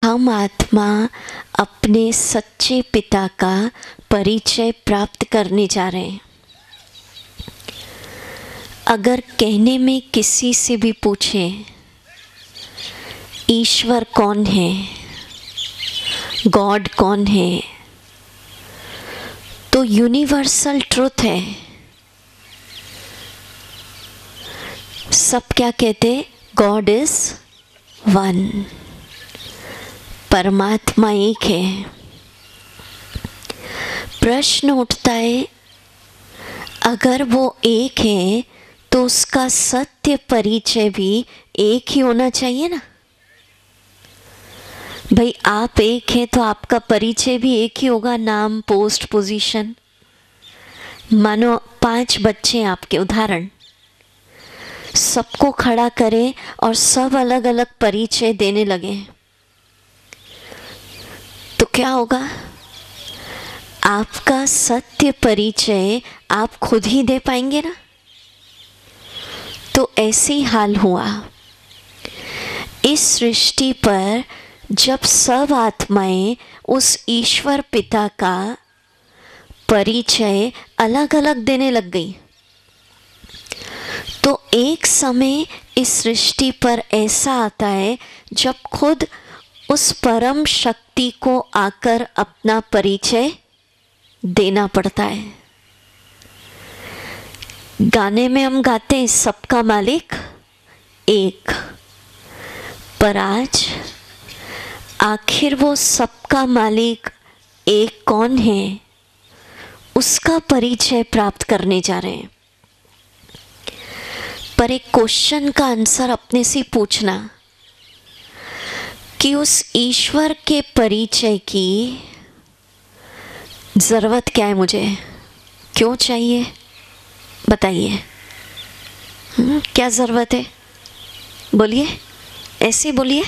हम आत्मा अपने सच्चे पिता का परिचय प्राप्त करने जा रहे हैं। अगर कहने में किसी से भी पूछें ईश्वर कौन है, गॉड कौन है, तो यूनिवर्सल ट्रुथ है। सब क्या कहते? गॉड इज वन, परमात्मा एक है। प्रश्न उठता है, अगर वो एक है तो उसका सत्य परिचय भी एक ही होना चाहिए ना। भाई आप एक हैं तो आपका परिचय भी एक ही होगा, नाम, पोस्ट, पोजीशन। मानो 5 बच्चे हैं आपके, उदाहरण, सबको खड़ा करें और सब अलग अलग परिचय देने लगे तो क्या होगा? आपका सत्य परिचय आप खुद ही दे पाएंगे ना। तो ऐसे ही हाल हुआ इस सृष्टि पर। जब सब आत्माएं उस ईश्वर पिता का परिचय अलग अलग देने लग गई, तो एक समय इस सृष्टि पर ऐसा आता है जब खुद उस परम शक्ति को आकर अपना परिचय देना पड़ता है। गाने में हम गाते हैं सबका मालिक एक, पर आज आखिर वो सबका मालिक एक कौन है, उसका परिचय प्राप्त करने जा रहे हैं। पर एक क्वेश्चन का आंसर अपने से पूछना कि उस ईश्वर के परिचय की ज़रूरत क्या है, मुझे क्यों चाहिए, बताइए। क्या ज़रूरत है? बोलिए, ऐसे बोलिए।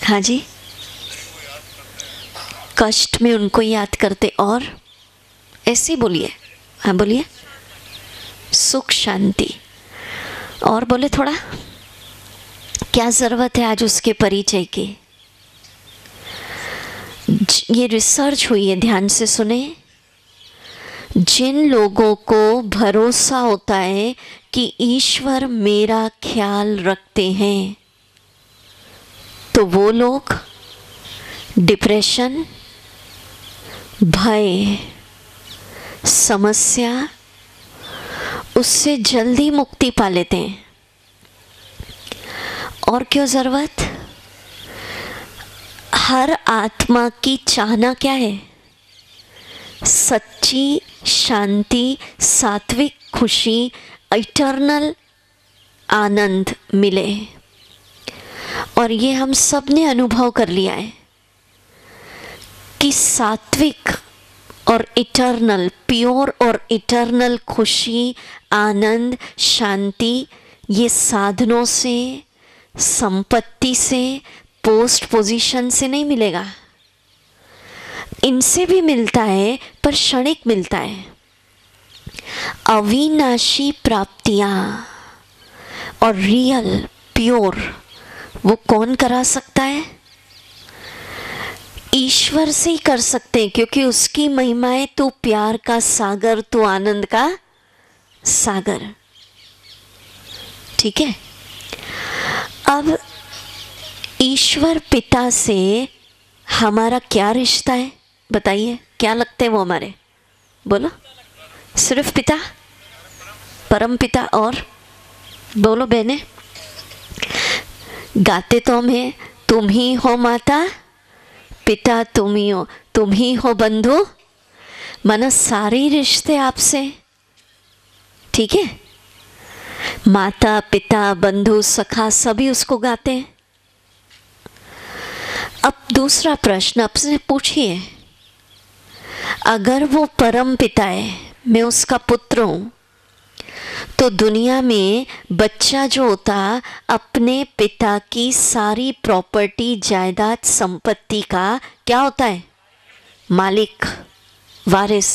हाँ जी, कष्ट में उनको याद करते, और ऐसे बोलिए। हाँ बोलिए, सुख शांति। और बोले थोड़ा, क्या ज़रूरत है आज उसके परिचय की? ये रिसर्च हुई है, ध्यान से सुने। जिन लोगों को भरोसा होता है कि ईश्वर मेरा ख्याल रखते हैं, तो वो लोग डिप्रेशन, भय, समस्या, उससे जल्दी मुक्ति पा लेते हैं। और क्यों ज़रूरत? हर आत्मा की चाहना क्या है? सच्ची शांति, सात्विक खुशी, इटर्नल आनंद मिले। और ये हम सब ने अनुभव कर लिया है कि सात्विक और इटर्नल, प्योर और इटर्नल खुशी, आनंद, शांति, ये साधनों से, संपत्ति से, पोस्ट पोजीशन से नहीं मिलेगा। इनसे भी मिलता है पर क्षणिक मिलता है। अविनाशी प्राप्तियां और रियल प्योर वो कौन करा सकता है? ईश्वर से ही कर सकते हैं, क्योंकि उसकी महिमाएं तो प्यार का सागर, तो आनंद का सागर। ठीक है। अब ईश्वर पिता से हमारा क्या रिश्ता है, बताइए। क्या लगते हैं वो हमारे? बोलो। सिर्फ पिता, परम पिता। और बोलो बहने, गाते तो हम हैं, तुम ही हो माता पिता, तुम ही हो बंधु, माना सारे रिश्ते आपसे। ठीक है। माता, पिता, बंधु, सखा, सभी उसको गाते हैं। अब दूसरा प्रश्न आपसे पूछिए, अगर वो परम पिता है, मैं उसका पुत्र हूं, तो दुनिया में बच्चा जो होता अपने पिता की सारी प्रॉपर्टी, जायदाद, संपत्ति का क्या होता है? मालिक, वारिस।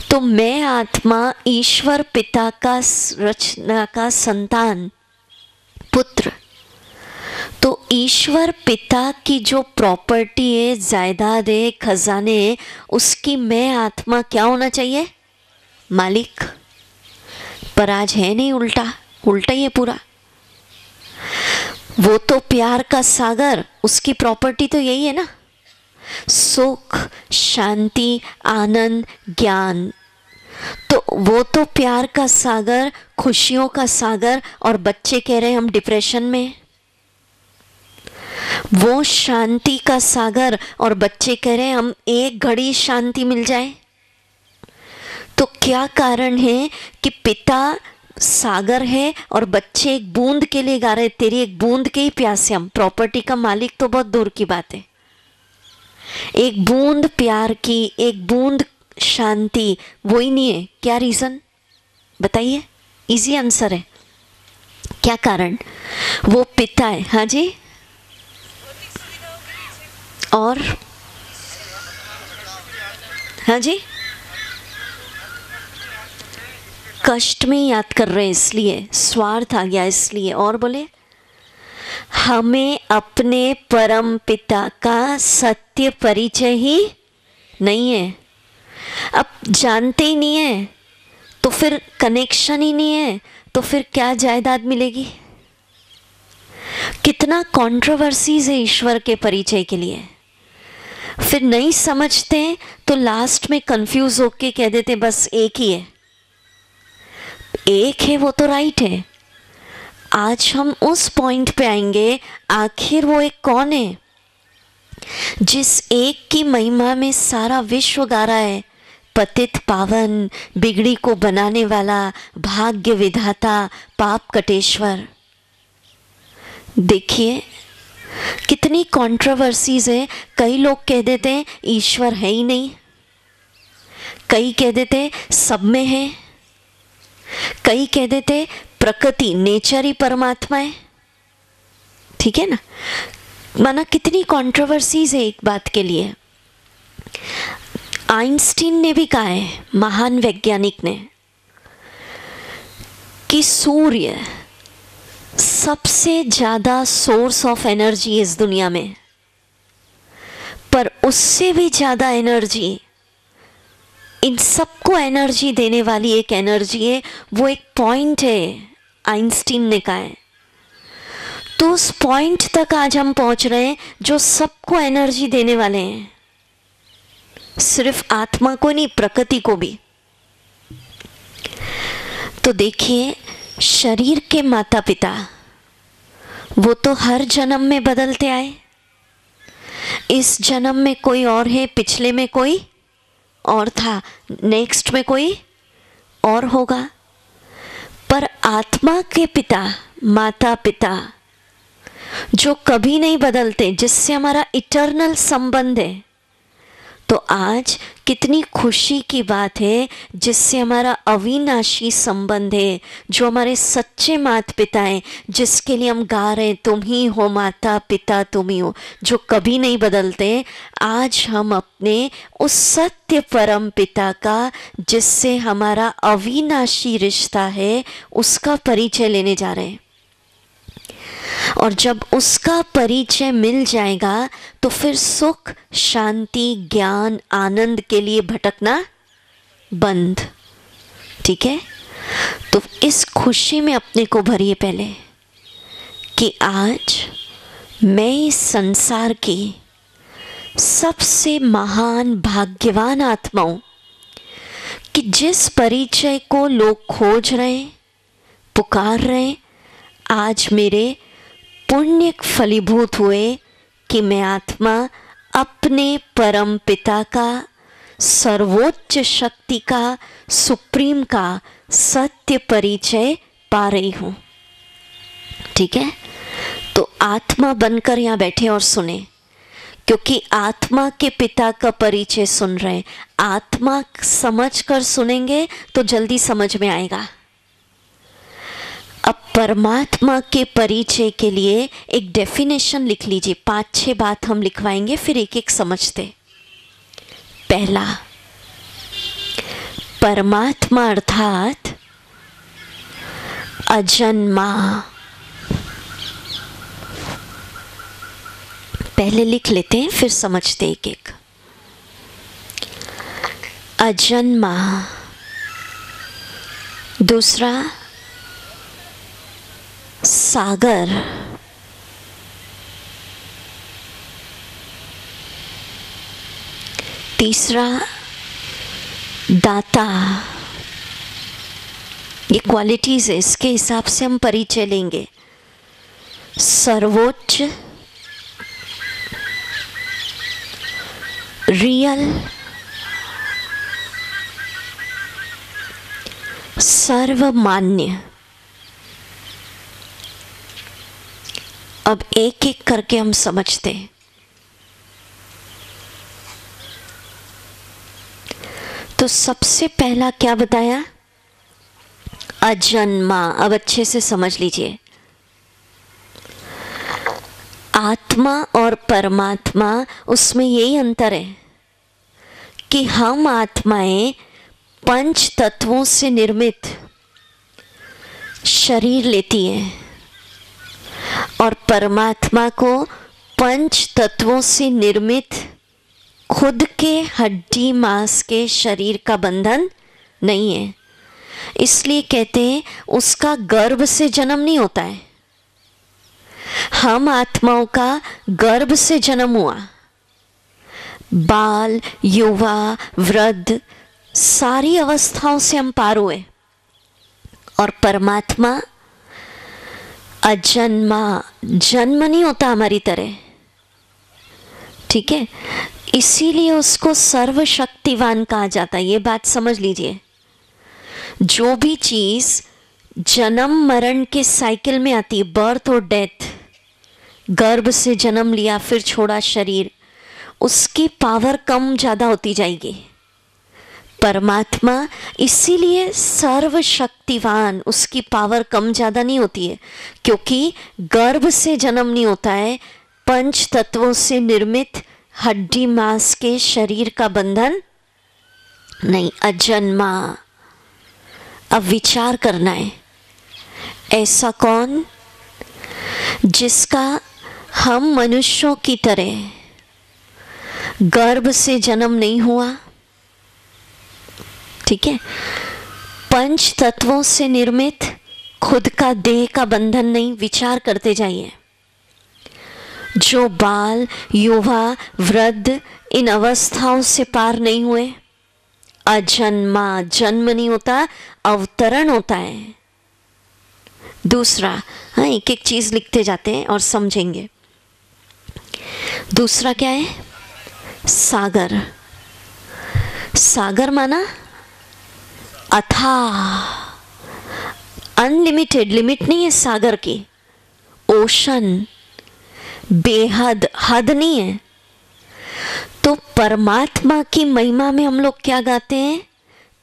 तो मैं आत्मा ईश्वर पिता का रचना का संतान, पुत्र। तो ईश्वर पिता की जो प्रॉपर्टी है, जायदाद है, खजाने है, उसकी मैं आत्मा क्या होना चाहिए? मालिक। पर आज है नहीं, उल्टा उल्टा ही है पूरा। वो तो प्यार का सागर, उसकी प्रॉपर्टी तो यही है ना, सुख, शांति, आनंद, ज्ञान। तो वो तो प्यार का सागर, खुशियों का सागर, और बच्चे कह रहे हैं हम डिप्रेशन में। वो शांति का सागर और बच्चे कह रहे हैं हम एक घड़ी शांति मिल जाए। तो क्या कारण है कि पिता सागर है और बच्चे एक बूंद के लिए गा रहे, तेरी एक बूंद के ही प्यासे हम। प्रॉपर्टी का मालिक तो बहुत दूर की बात है, एक बूंद प्यार की, एक बूंद शांति, वो ही नहीं है। क्या रीजन बताइए? इजी आंसर है। क्या कारण? वो पिता है। हाँ जी। और हाँ जी, कष्ट में याद कर रहे हैं इसलिए, स्वार्थ आ गया इसलिए। और बोले हमें अपने परम पिता का सत्य परिचय ही नहीं है। अब जानते ही नहीं है तो फिर कनेक्शन ही नहीं है, तो फिर क्या जायदाद मिलेगी? कितना कंट्रोवर्सीज है ईश्वर के परिचय के लिए। फिर नहीं समझते तो लास्ट में कंफ्यूज होके कह देते बस एक ही है। एक है वो तो राइट है। आज हम उस पॉइंट पे आएंगे, आखिर वो एक कौन है जिस एक की महिमा में सारा विश्व गा रहा है? पतित पावन, बिगड़ी को बनाने वाला, भाग्य विधाता, पाप कटेश्वर। देखिए कितनी कंट्रोवर्सीज है। कई लोग कह देते हैं ईश्वर है ही नहीं, कई कह देते सब में है, कई कह देते प्रकृति, नेचर ही परमात्मा है। ठीक है ना, माना कितनी कंट्रोवर्सीज है एक बात के लिए। आइंस्टीन ने भी कहा है, महान वैज्ञानिक ने, कि सूर्य सबसे ज्यादा सोर्स ऑफ एनर्जी है इस दुनिया में, पर उससे भी ज्यादा एनर्जी, इन सबको एनर्जी देने वाली एक एनर्जी है, वो एक पॉइंट है, आइंस्टीन ने कहा है। तो उस पॉइंट तक आज हम पहुंच रहे हैं जो सबको एनर्जी देने वाले हैं, सिर्फ आत्मा को नहीं, प्रकृति को भी। तो देखिए शरीर के माता पिता वो तो हर जन्म में बदलते आए। इस जन्म में कोई और है, पिछले में कोई और था, नेक्स्ट में कोई और होगा। पर आत्मा के पिता, माता पिता जो कभी नहीं बदलते, जिससे हमारा इटर्नल संबंध है, तो आज कितनी खुशी की बात है जिससे हमारा अविनाशी संबंध है, जो हमारे सच्चे माता पिता हैं, जिसके लिए हम गा रहे हैं तुम ही हो माता पिता तुम ही हो, जो कभी नहीं बदलते। आज हम अपने उस सत्य परम पिता का, जिससे हमारा अविनाशी रिश्ता है, उसका परिचय लेने जा रहे हैं। और जब उसका परिचय मिल जाएगा तो फिर सुख, शांति, ज्ञान, आनंद के लिए भटकना बंद। ठीक है, तो इस खुशी में अपने को भरिए पहले कि आज मैं इस संसार की सबसे महान भाग्यवान आत्मा हूं कि जिस परिचय को लोग खोज रहे हैं, पुकार रहे हैं, आज मेरे पुण्य फलीभूत हुए कि मैं आत्मा अपने परम पिता का, सर्वोच्च शक्ति का, सुप्रीम का सत्य परिचय पा रही हूँ। ठीक है, तो आत्मा बनकर यहाँ बैठे और सुने, क्योंकि आत्मा के पिता का परिचय सुन रहे हैं। आत्मा समझ कर सुनेंगे तो जल्दी समझ में आएगा। अब परमात्मा के परिचय के लिए एक डेफिनेशन लिख लीजिए, 5-6 बात हम लिखवाएंगे, फिर एक एक समझते। पहला, परमात्मा अर्थात अजन्मा। पहले लिख लेते हैं फिर समझते एक एक। अजन्मा, दूसरा सागर, तीसरा दाता। ये क्वालिटीज है, इसके हिसाब से हम परिचय लेंगे। सर्वोच्च, रियल, सर्वमान्य। अब एक एक करके हम समझते हैं। तो सबसे पहला क्या बताया? अजन्मा। अब अच्छे से समझ लीजिए, आत्मा और परमात्मा, उसमें यही अंतर है कि हम आत्माएं पंच तत्वों से निर्मित शरीर लेती हैं और परमात्मा को पंच तत्वों से निर्मित खुद के हड्डी मांस के शरीर का बंधन नहीं है। इसलिए कहते हैं उसका गर्भ से जन्म नहीं होता है। हम आत्माओं का गर्भ से जन्म हुआ, बाल, युवा, वृद्ध, सारी अवस्थाओं से हम पार हुए। और परमात्मा अजन्मा, जन्म नहीं होता हमारी तरह, ठीक है। इसीलिए उसको सर्वशक्तिवान कहा जाता है। ये बात समझ लीजिए, जो भी चीज जन्म मरण के साइकिल में आती है, बर्थ और डेथ, गर्भ से जन्म लिया फिर छोड़ा शरीर, उसकी पावर कम ज़्यादा होती जाएगी। परमात्मा इसीलिए सर्वशक्तिवान, उसकी पावर कम ज़्यादा नहीं होती है, क्योंकि गर्भ से जन्म नहीं होता है, पंच तत्वों से निर्मित हड्डी मांस के शरीर का बंधन नहीं, अजन्मा। अब विचार करना है, ऐसा कौन जिसका हम मनुष्यों की तरह गर्भ से जन्म नहीं हुआ, ठीक है, पंच तत्वों से निर्मित खुद का देह का बंधन नहीं। विचार करते जाइए, जो बाल, युवा, वृद्ध, इन अवस्थाओं से पार नहीं हुए, अजन्मा, जन्म नहीं होता, अवतरण होता है। दूसरा, हाँ, एक एक चीज लिखते जाते हैं और समझेंगे। दूसरा क्या है? सागर। सागर माना अथाह, अनलिमिटेड, लिमिट नहीं है सागर की। ओशन, बेहद, हद नहीं है। तो परमात्मा की महिमा में हम लोग क्या गाते हैं?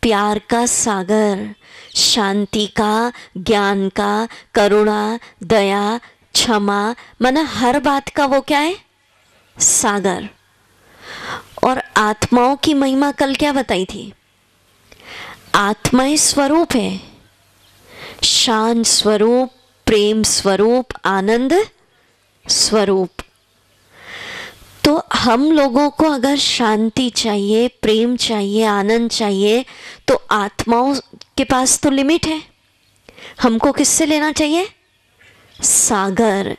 प्यार का सागर, शांति का, ज्ञान का, करुणा, दया, क्षमा, माना हर बात का वो क्या है? सागर। और आत्माओं की महिमा कल क्या बताई थी? आत्माएं स्वरूप है, शांत स्वरूप, प्रेम स्वरूप, आनंद स्वरूप। तो हम लोगों को अगर शांति चाहिए, प्रेम चाहिए, आनंद चाहिए, तो आत्माओं के पास तो लिमिट है। हमको किससे लेना चाहिए? सागर।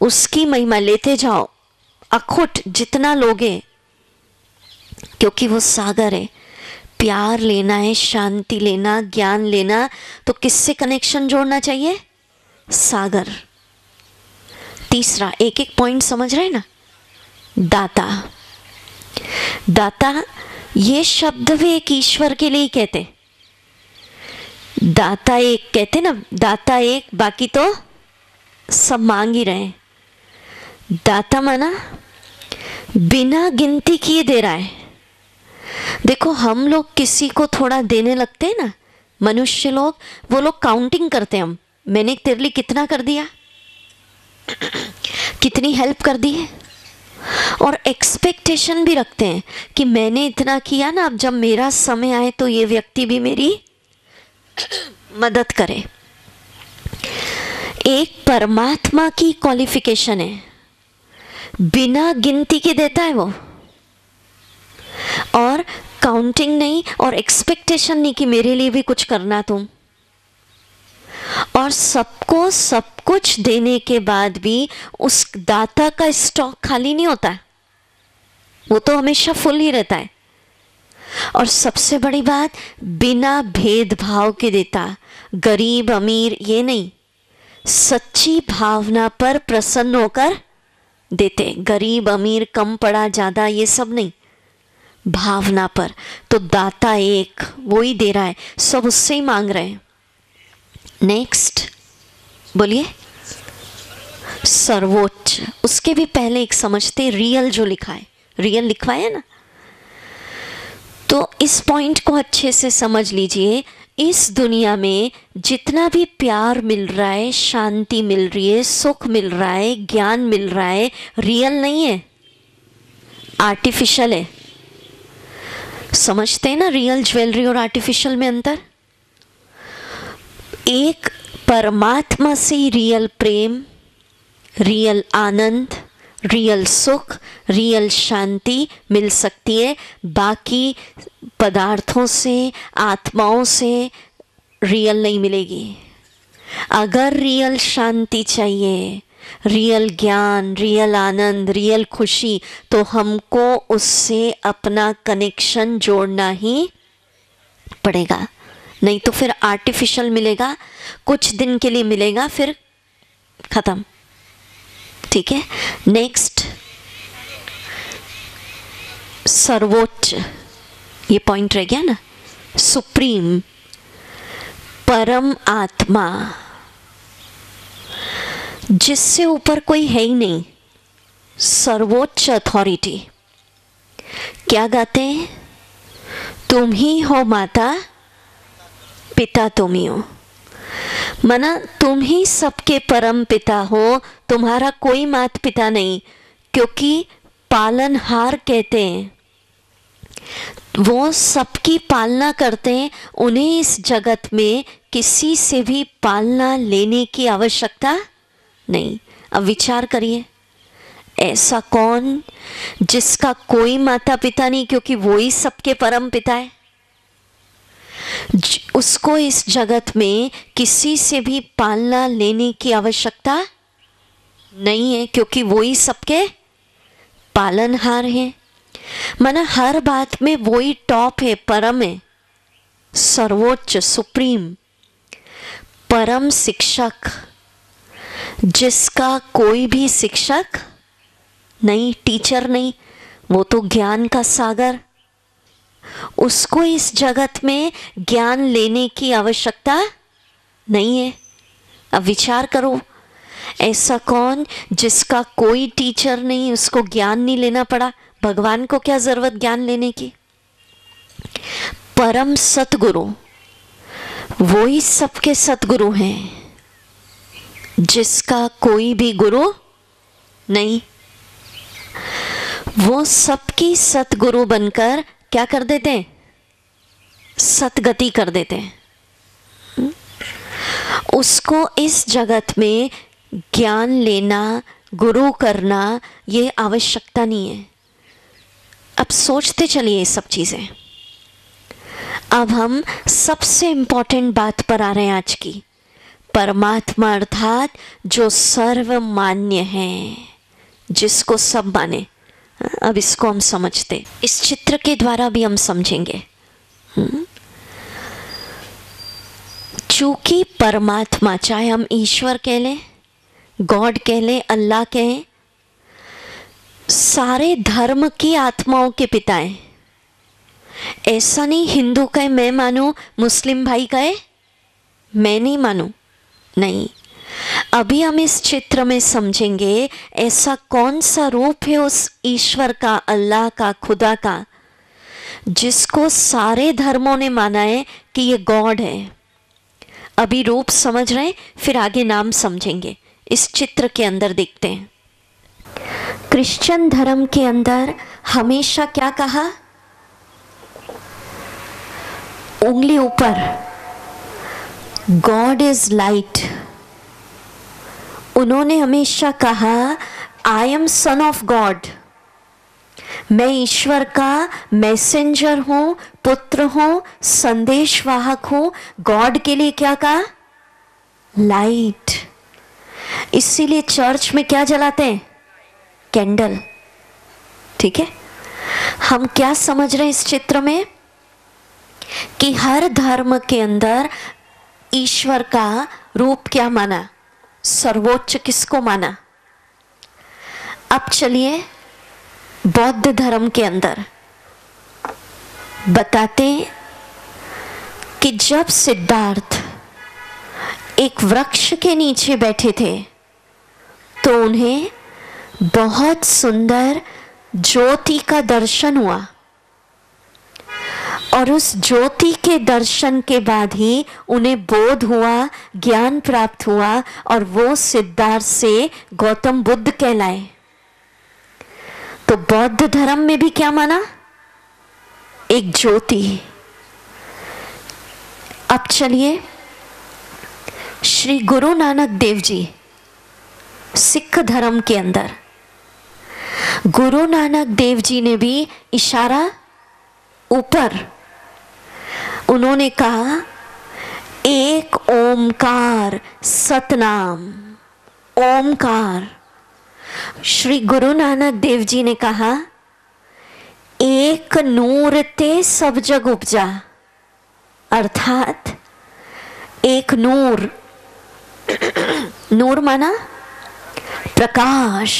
उसकी महिमा लेते जाओ, अखुट जितना लोगे, क्योंकि वो सागर है। प्यार लेना है, शांति लेना, ज्ञान लेना, तो किससे कनेक्शन जोड़ना चाहिए? सागर। तीसरा, एक एक पॉइंट समझ रहे हैं ना? दाता। दाता, ये शब्द भी एक ईश्वर के लिए ही कहते। दाता एक कहते ना, दाता एक, बाकी तो सब मांग ही रहे। दाता माना बिना गिनती किए दे रहा है। देखो, हम लोग किसी को थोड़ा देने लगते हैं ना, मनुष्य लोग, वो लोग काउंटिंग करते हैं। हम, मैंने तेरे लिए कितना कर दिया, कितनी हेल्प कर दी है, और एक्सपेक्टेशन भी रखते हैं कि मैंने इतना किया ना, अब जब मेरा समय आए तो ये व्यक्ति भी मेरी मदद करे। एक परमात्मा की क्वालिफिकेशन है बिना गिनती के देता है वो, और काउंटिंग नहीं और एक्सपेक्टेशन नहीं कि मेरे लिए भी कुछ करना तुम। और सबको सब कुछ देने के बाद भी उस दाता का स्टॉक खाली नहीं होता, वो तो हमेशा फुल ही रहता है। और सबसे बड़ी बात, बिना भेदभाव के देता, गरीब अमीर ये नहीं, सच्ची भावना पर प्रसन्न होकर देते। गरीब अमीर, कम पड़ा ज़्यादा, ये सब नहीं, भावना पर। तो दाता एक, वो ही दे रहा है, सब उससे ही मांग रहे हैं। नेक्स्ट बोलिए, सर्वोच्च। उसके भी पहले एक समझते, रियल जो लिखा है, रियल लिखा है ना, तो इस पॉइंट को अच्छे से समझ लीजिए। इस दुनिया में जितना भी प्यार मिल रहा है, शांति मिल रही है, सुख मिल रहा है, ज्ञान मिल रहा है, रियल नहीं है, आर्टिफिशियल है। समझते हैं ना रियल ज्वेलरी और आर्टिफिशियल में अंतर? एक परमात्मा से ही रियल प्रेम, रियल आनंद, रियल सुख, रियल शांति मिल सकती है। बाकी पदार्थों से, आत्माओं से रियल नहीं मिलेगी। अगर रियल शांति चाहिए, रियल ज्ञान, रियल आनंद, रियल खुशी, तो हमको उससे अपना कनेक्शन जोड़ना ही पड़ेगा। नहीं तो फिर आर्टिफिशियल मिलेगा, कुछ दिन के लिए मिलेगा, फिर खत्म। ठीक है, नेक्स्ट, सर्वोच्च, ये पॉइंट रह गया ना, सुप्रीम, परम आत्मा, जिससे ऊपर कोई है ही नहीं, सर्वोच्च अथॉरिटी। क्या गाते हैं? तुम ही हो माता, पिता तुम ही हो। मना तुम ही सबके परम पिता हो, तुम्हारा कोई माता पिता नहीं, क्योंकि पालनहार कहते हैं, वो सबकी पालना करते हैं। उन्हें इस जगत में किसी से भी पालना लेने की आवश्यकता नहीं। अब विचार करिए, ऐसा कौन जिसका कोई माता पिता नहीं, क्योंकि वो ही सबके परम पिता है। उसको इस जगत में किसी से भी पालना लेने की आवश्यकता नहीं है, क्योंकि वो ही सबके पालनहार हैं। माना हर बात में वो ही टॉप है, परम है, सर्वोच्च, सुप्रीम, परम शिक्षक, जिसका कोई भी शिक्षक नहीं, टीचर नहीं, वो तो ज्ञान का सागर। उसको इस जगत में ज्ञान लेने की आवश्यकता नहीं है। अब विचार करो, ऐसा कौन जिसका कोई टीचर नहीं, उसको ज्ञान नहीं लेना पड़ा? भगवान को क्या जरूरत ज्ञान लेने की? परम सतगुरु, वो ही सबके सतगुरु हैं, जिसका कोई भी गुरु नहीं। वो सबकी सतगुरु बनकर क्या कर देते हैं? सतगति कर देते हैं। उसको इस जगत में ज्ञान लेना, गुरु करना, ये आवश्यकता नहीं है। अब सोचते चलिए ये सब चीज़ें। अब हम सबसे इम्पोर्टेंट बात पर आ रहे हैं आज की। परमात्मा अर्थात जो सर्वमान्य है, जिसको सब माने। अब इसको हम समझते, इस चित्र के द्वारा भी हम समझेंगे। चूंकि परमात्मा, चाहे हम ईश्वर कह लें, गॉड कह लें, अल्लाह कहें, सारे धर्म की आत्माओं के पिता हैं। ऐसा नहीं हिंदू कहे मैं मानूं, मुस्लिम भाई कहे मैं नहीं मानूं, नहीं। अभी हम इस चित्र में समझेंगे ऐसा कौन सा रूप है उस ईश्वर का, अल्लाह का, खुदा का, जिसको सारे धर्मों ने माना है कि ये गॉड है। अभी रूप समझ रहे हैं, फिर आगे नाम समझेंगे। इस चित्र के अंदर देखते हैं। क्रिश्चियन धर्म के अंदर हमेशा क्या कहा? उंगली ऊपर, गॉड इज लाइट। उन्होंने हमेशा कहा I am son of God, मैं ईश्वर का मैसेंजर हूं, पुत्र हूं, संदेशवाहक हूं। गॉड के लिए क्या कहा? लाइट। इसीलिए चर्च में क्या जलाते हैं? कैंडल। ठीक है, हम क्या समझ रहे हैं इस चित्र में कि हर धर्म के अंदर ईश्वर का रूप क्या माना? सर्वोच्च किसको माना? अब चलिए बौद्ध धर्म के अंदर बताते कि जब सिद्धार्थ एक वृक्ष के नीचे बैठे थे तो उन्हें बहुत सुंदर ज्योति का दर्शन हुआ, और उस ज्योति के दर्शन के बाद ही उन्हें बोध हुआ, ज्ञान प्राप्त हुआ, और वो सिद्धार्थ से गौतम बुद्ध कहलाए। तो बौद्ध धर्म में भी क्या माना? एक ज्योति। अब चलिए श्री गुरु नानक देव जी, सिख धर्म के अंदर गुरु नानक देव जी ने भी इशारा ऊपर, उन्होंने कहा एक ओमकार सतनाम। ओमकार। श्री गुरु नानक देव जी ने कहा एक नूर ते सब जग उपजा, अर्थात एक नूर, नूर माना प्रकाश,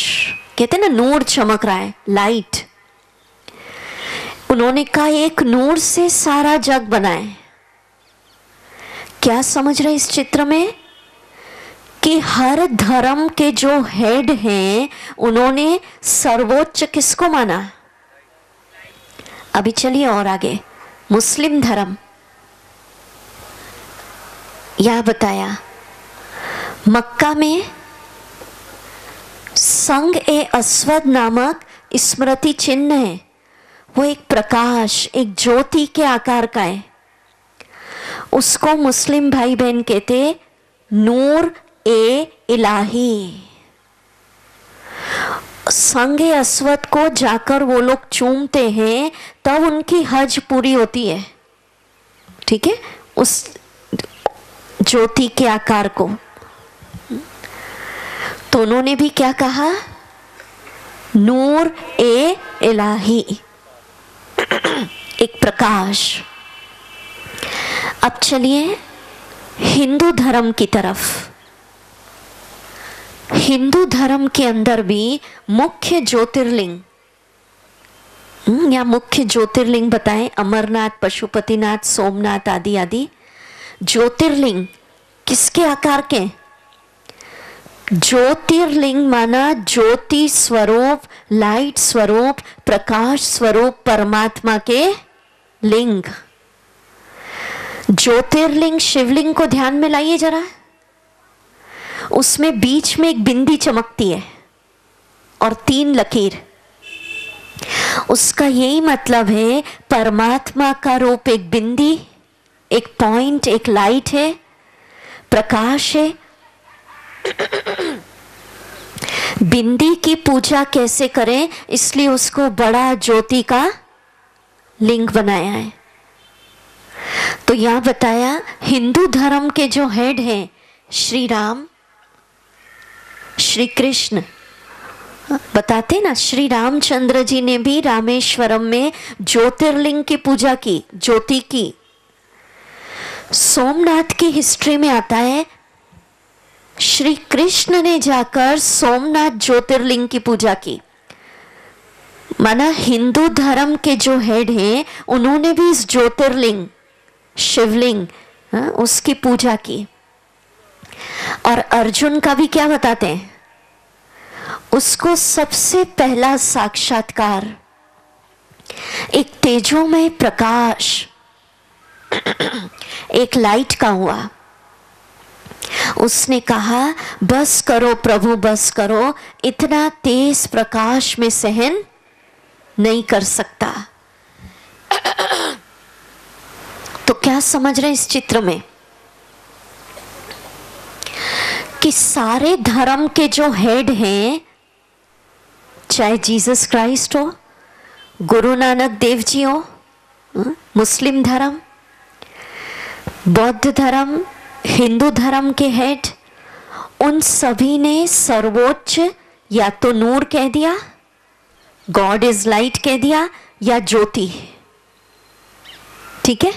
कहते ना नूर चमक रहा है, लाइट। उन्होंने कहा एक नूर से सारा जग बनाए। क्या समझ रहे इस चित्र में कि हर धर्म के जो हेड हैं उन्होंने सर्वोच्च किसको माना? अभी चलिए और आगे, मुस्लिम धर्म, यह बताया मक्का में संग ए अस्वद नामक स्मृति चिन्ह है। वो एक प्रकाश, एक ज्योति के आकार का है। उसको मुस्लिम भाई बहन कहते नूर ए इलाही। संगे अस्वद को जाकर वो लोग चूमते हैं तब उनकी हज पूरी होती है। ठीक है, उस ज्योति के आकार को। तो उन्होंने भी क्या कहा? नूर ए इलाही, एक प्रकाश। अब चलिए हिंदू धर्म की तरफ। हिंदू धर्म के अंदर भी मुख्य ज्योतिर्लिंग, या मुख्य ज्योतिर्लिंग बताएं, अमरनाथ, पशुपतिनाथ, सोमनाथ आदि आदि। ज्योतिर्लिंग किसके आकार के? ज्योतिर्लिंग माना ज्योति स्वरूप, लाइट स्वरूप, प्रकाश स्वरूप परमात्मा के लिंग। ज्योतिर्लिंग शिवलिंग को ध्यान में लाइए जरा, उसमें बीच में एक बिंदी चमकती है और 3 लकीर। उसका यही मतलब है परमात्मा का रूप एक बिंदी, एक पॉइंट, एक लाइट है, प्रकाश है। बिंदी की पूजा कैसे करें, इसलिए उसको बड़ा ज्योति का लिंग बनाया है। तो यहां बताया हिंदू धर्म के जो हेड हैं श्री राम, श्री कृष्ण, बताते ना श्री रामचंद्र जी ने भी रामेश्वरम में ज्योतिर्लिंग की पूजा की, ज्योति की। सोमनाथ की हिस्ट्री में आता है श्री कृष्ण ने जाकर सोमनाथ ज्योतिर्लिंग की पूजा की। माना हिंदू धर्म के जो हेड हैं उन्होंने भी इस ज्योतिर्लिंग, शिवलिंग, उसकी पूजा की। और अर्जुन का भी क्या बताते हैं? उसको सबसे पहला साक्षात्कार एक तेजोमय प्रकाश, एक लाइट का हुआ। उसने कहा बस करो प्रभु, बस करो, इतना तेज प्रकाश में सहन नहीं कर सकता। तो क्या समझ रहे इस चित्र में कि सारे धर्म के जो हेड हैं चाहे जीसस क्राइस्ट हो, गुरु नानक देव जी हो, मुस्लिम धर्म, बौद्ध धर्म, हिंदू धर्म के हेड, उन सभी ने सर्वोच्च या तो नूर कह दिया, गॉड इज लाइट कह दिया, या ज्योति। ठीक है।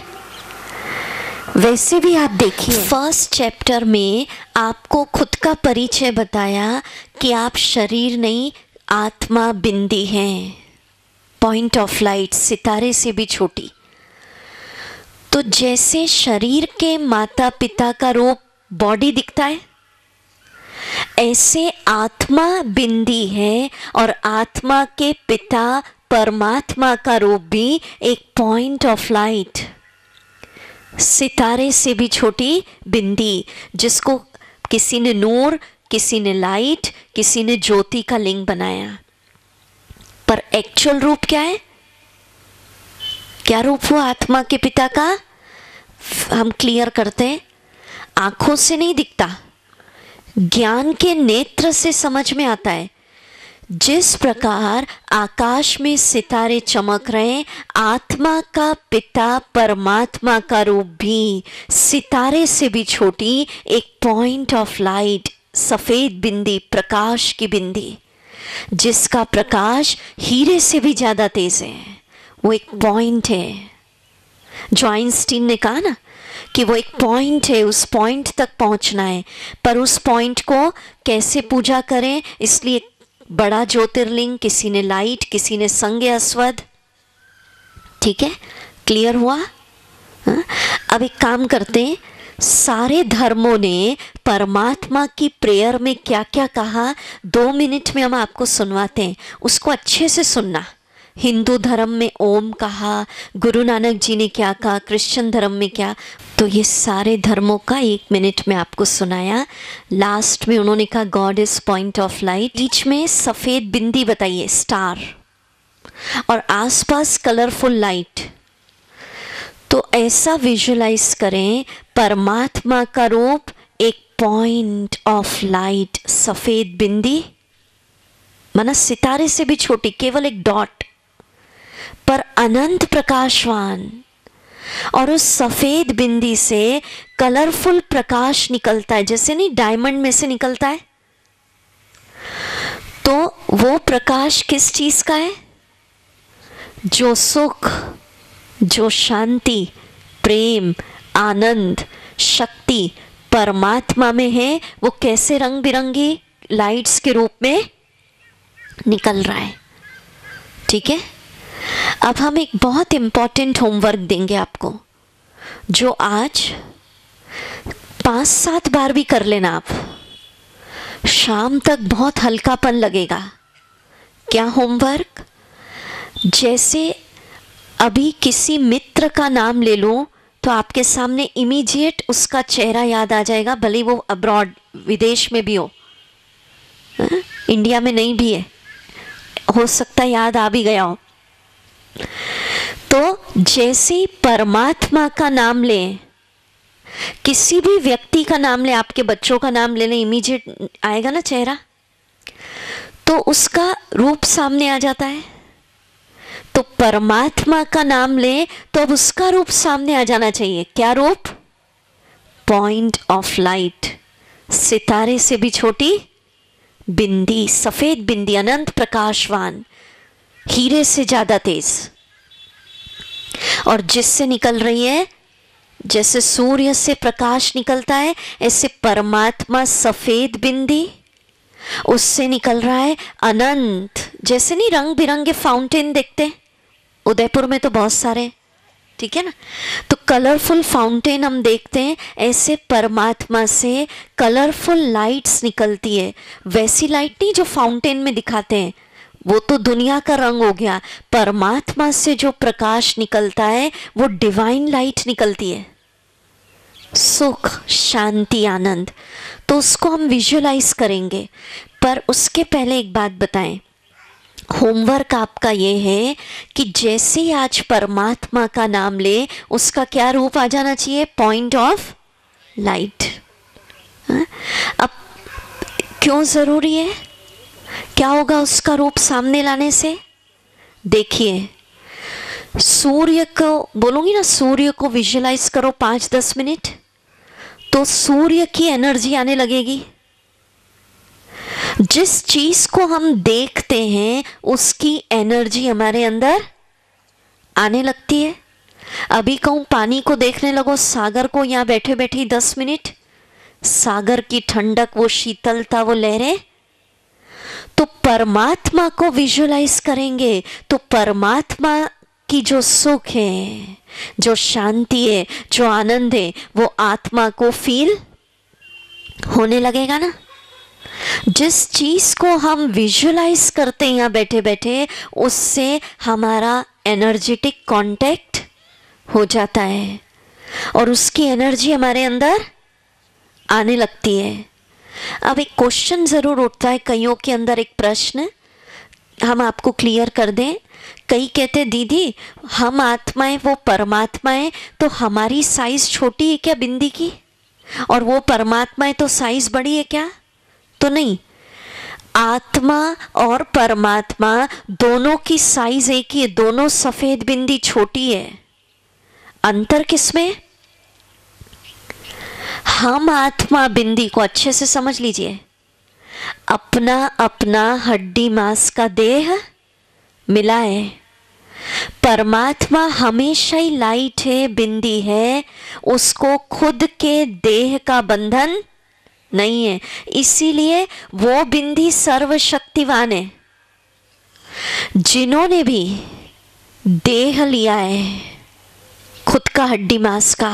वैसे भी आप देखिए फर्स्ट चैप्टर में आपको खुद का परिचय बताया कि आप शरीर नहीं, आत्मा बिंदी हैं, पॉइंट ऑफ लाइट, सितारे से भी छोटी। तो जैसे शरीर के माता पिता का रूप बॉडी दिखता है, ऐसे आत्मा बिंदी है और आत्मा के पिता परमात्मा का रूप भी एक पॉइंट ऑफ लाइट, सितारे से भी छोटी बिंदी, जिसको किसी ने नूर, किसी ने लाइट, किसी ने ज्योति का लिंग बनाया। पर एक्चुअल रूप क्या है? क्या रूप हुआ आत्मा के पिता का? हम क्लियर करते हैं, आंखों से नहीं दिखता, ज्ञान के नेत्र से समझ में आता है। जिस प्रकार आकाश में सितारे चमक रहे, आत्मा का पिता परमात्मा का रूप भी सितारे से भी छोटी, एक पॉइंट ऑफ लाइट, सफेद बिंदी, प्रकाश की बिंदी, जिसका प्रकाश हीरे से भी ज्यादा तेज है। वो एक पॉइंट है, जो आइंस्टीन ने कहा ना कि वो एक पॉइंट है, उस पॉइंट तक पहुंचना है। पर उस पॉइंट को कैसे पूजा करें, इसलिए बड़ा ज्योतिर्लिंग, किसी ने लाइट, किसी ने संज्ञ अस्वद। ठीक है, क्लियर हुआ? हा? अब एक काम करते हैं, सारे धर्मों ने परमात्मा की प्रेयर में क्या क्या कहा 2 मिनट में हम आपको सुनवाते हैं, उसको अच्छे से सुनना। हिंदू धर्म में ओम कहा, गुरु नानक जी ने क्या कहा, क्रिश्चियन धर्म में क्या, तो ये सारे धर्मों का 1 मिनट में आपको सुनाया। लास्ट में उन्होंने कहा God is point of light, बीच में सफेद बिंदी बताइए स्टार, और आसपास कलरफुल लाइट। तो ऐसा विजुलाइज करें, परमात्मा का रूप एक पॉइंट ऑफ लाइट, सफेद बिंदी, माना सितारे से भी छोटी, केवल एक डॉट, पर अनंत प्रकाशवान, और उस सफेद बिंदी से कलरफुल प्रकाश निकलता है, जैसे नहीं डायमंड में से निकलता है। तो वो प्रकाश किस चीज का है? जो सुख, जो शांति, प्रेम, आनंद, शक्ति परमात्मा में है, वो कैसे रंग बिरंगी लाइट्स के रूप में निकल रहा है। ठीक है। अब हम एक बहुत इंपॉर्टेंट होमवर्क देंगे आपको, जो आज 5-7 बार भी कर लेना आप, शाम तक बहुत हल्कापन लगेगा। क्या होमवर्क? जैसे अभी किसी मित्र का नाम ले लूं तो आपके सामने इमीडिएट उसका चेहरा याद आ जाएगा, भले वो अब्रॉड, विदेश में भी हो, इंडिया में नहीं भी है, हो सकता है याद आ भी गया हो। तो जैसे परमात्मा का नाम लें, किसी भी व्यक्ति का नाम ले, आपके बच्चों का नाम ले लें, इमीडिएट आएगा ना चेहरा, तो उसका रूप सामने आ जाता है। तो परमात्मा का नाम ले तो अब उसका रूप सामने आ जाना चाहिए। क्या रूप? पॉइंट ऑफ लाइट, सितारे से भी छोटी बिंदी, सफेद बिंदी, अनंत प्रकाशवान, हीरे से ज्यादा तेज, और जिससे निकल रही है, जैसे सूर्य से प्रकाश निकलता है, ऐसे परमात्मा सफेद बिंदी, उससे निकल रहा है अनंत। जैसे नहीं रंग बिरंगे फाउंटेन देखते, उदयपुर में तो बहुत सारे, ठीक है ना, तो कलरफुल फाउंटेन हम देखते हैं, ऐसे परमात्मा से कलरफुल लाइट्स निकलती है। वैसी लाइट नहीं जो फाउंटेन में दिखाते हैं, वो तो दुनिया का रंग हो गया। परमात्मा से जो प्रकाश निकलता है वो डिवाइन लाइट निकलती है, सुख, शांति, आनंद। तो उसको हम विजुअलाइज करेंगे। पर उसके पहले एक बात बताएं, होमवर्क आपका ये है कि जैसे ही आज परमात्मा का नाम ले, उसका क्या रूप आ जाना चाहिए? Point of light. अब क्यों जरूरी है? क्या होगा उसका रूप सामने लाने से? देखिए, सूर्य को बोलूंगी ना, सूर्य को विजुअलाइज करो 5-10 मिनट, तो सूर्य की एनर्जी आने लगेगी। जिस चीज को हम देखते हैं उसकी एनर्जी हमारे अंदर आने लगती है। अभी कहूं पानी को देखने लगो, सागर को, यहां बैठे बैठे 10 मिनट, सागर की ठंडक, वो शीतलता, वो लहरें, तो परमात्मा को विजुअलाइज करेंगे तो परमात्मा की जो सुख है, जो शांति है, जो आनंद है, वो आत्मा को फील होने लगेगा ना। जिस चीज को हम विजुअलाइज करते हैं यहाँ बैठे बैठे, उससे हमारा एनर्जेटिक कांटेक्ट हो जाता है और उसकी एनर्जी हमारे अंदर आने लगती है। अब एक क्वेश्चन जरूर उठता है कईयों के अंदर, एक प्रश्न हम आपको क्लियर कर दें। कई कहते दीदी हम आत्माएं, वो परमात्मा है, तो हमारी साइज छोटी है क्या बिंदी की, और वो परमात्मा है तो साइज बड़ी है क्या? तो नहीं, आत्मा और परमात्मा दोनों की साइज एक ही है, दोनों सफेद बिंदी छोटी है। अंतर किसमें? हम आत्मा बिंदी को अच्छे से समझ लीजिए, अपना अपना हड्डी मांस का देह मिला है। परमात्मा हमेशा ही लाइट है, बिंदी है, उसको खुद के देह का बंधन नहीं है, इसीलिए वो बिंदी सर्वशक्तिवान है। जिन्होंने भी देह लिया है खुद का हड्डी मांस का,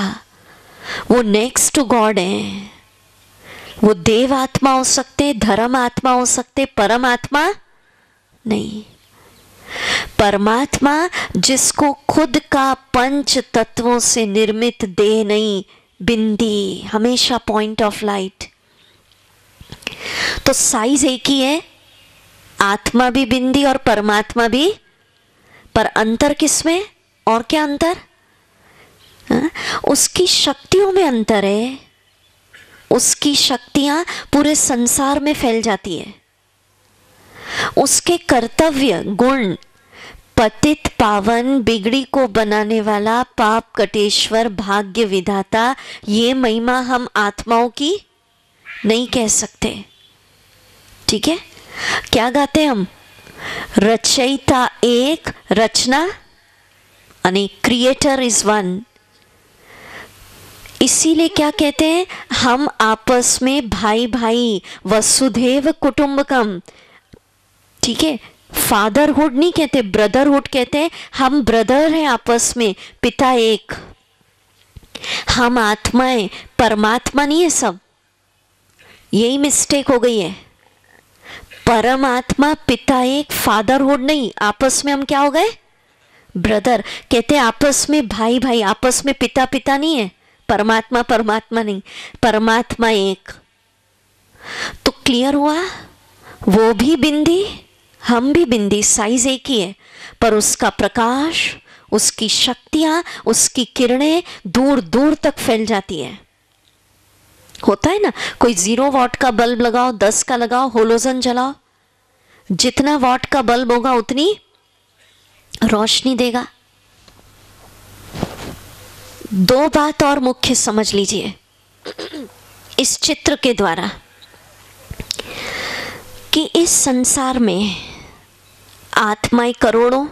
वो नेक्स्ट टू गॉड है। वो देव आत्मा हो सकते, धर्म आत्मा हो सकते, परम आत्मा नहीं। परमात्मा जिसको खुद का पंच तत्वों से निर्मित देह नहीं, बिंदी, हमेशा पॉइंट ऑफ लाइट, तो साइज एक ही है, आत्मा भी बिंदी और परमात्मा भी, पर अंतर किसमें? और क्या अंतर? उसकी शक्तियों में अंतर है। उसकी शक्तियां पूरे संसार में फैल जाती है। उसके कर्तव्य गुण, पतित पावन, बिगड़ी को बनाने वाला, पाप कटेश्वर, भाग्य विधाता, ये महिमा हम आत्माओं की नहीं कह सकते। ठीक है, क्या गाते हम? रचयिता एक, रचना अनेक, क्रिएटर इज वन। इसीलिए क्या कहते हैं हम आपस में भाई भाई, वसुधैव कुटुंबकम। ठीक है, फादरहुड नहीं कहते, ब्रदरहुड कहते हैं। हम ब्रदर हैं आपस में, पिता एक। हम आत्माएं, परमात्मा नहीं है सब, यही मिस्टेक हो गई है। परमात्मा पिता एक, फादरहुड नहीं, आपस में हम क्या हो गए? ब्रदर। कहते आपस में भाई भाई, आपस में पिता पिता नहीं है, परमात्मा परमात्मा नहीं, परमात्मा एक। तो क्लियर हुआ, वो भी बिंदी, हम भी बिंदी, साइज एक ही है, पर उसका प्रकाश, उसकी शक्तियां, उसकी किरणें दूर दूर तक फैल जाती है। होता है ना, कोई 0 वाट का बल्ब लगाओ, 10 का लगाओ, होलोजन जलाओ, जितना वाट का बल्ब होगा उतनी रोशनी देगा। दो बात और मुख्य समझ लीजिए इस चित्र के द्वारा, कि इस संसार में आत्माएं करोड़ों,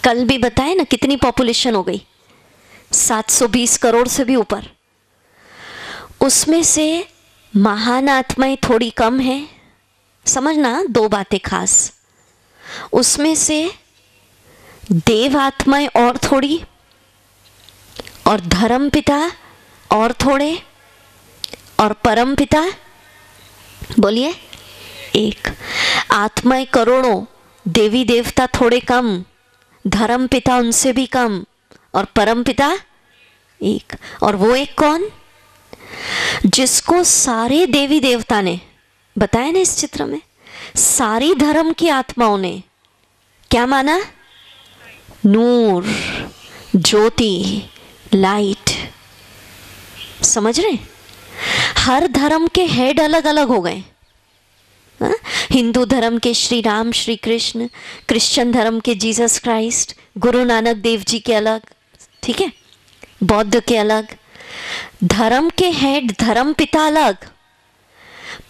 कल भी बताए ना कितनी पॉपुलेशन हो गई, 720 करोड़ से भी ऊपर। उसमें से महान आत्माएं थोड़ी कम है, समझना दो बातें खास। उसमें से देव आत्माएं और थोड़ी, और धर्म पिता और थोड़े, और परम पिता बोलिए एक। आत्माएं करोड़ों, देवी देवता थोड़े कम, धर्म पिता उनसे भी कम, और परम पिता एक। और वो एक कौन? जिसको सारे देवी देवता ने बताया ना इस चित्र में, सारी धर्म की आत्माओं ने क्या माना? नूर, ज्योति, लाइट। समझ रहे? हर धर्म के हेड अलग अलग हो गए। हिंदू धर्म के श्री राम श्री कृष्ण, क्रिश्चियन धर्म के जीसस क्राइस्ट, गुरु नानक देव जी के अलग, ठीक है, बौद्ध के अलग, धर्म के हेड धर्म पिता अलग।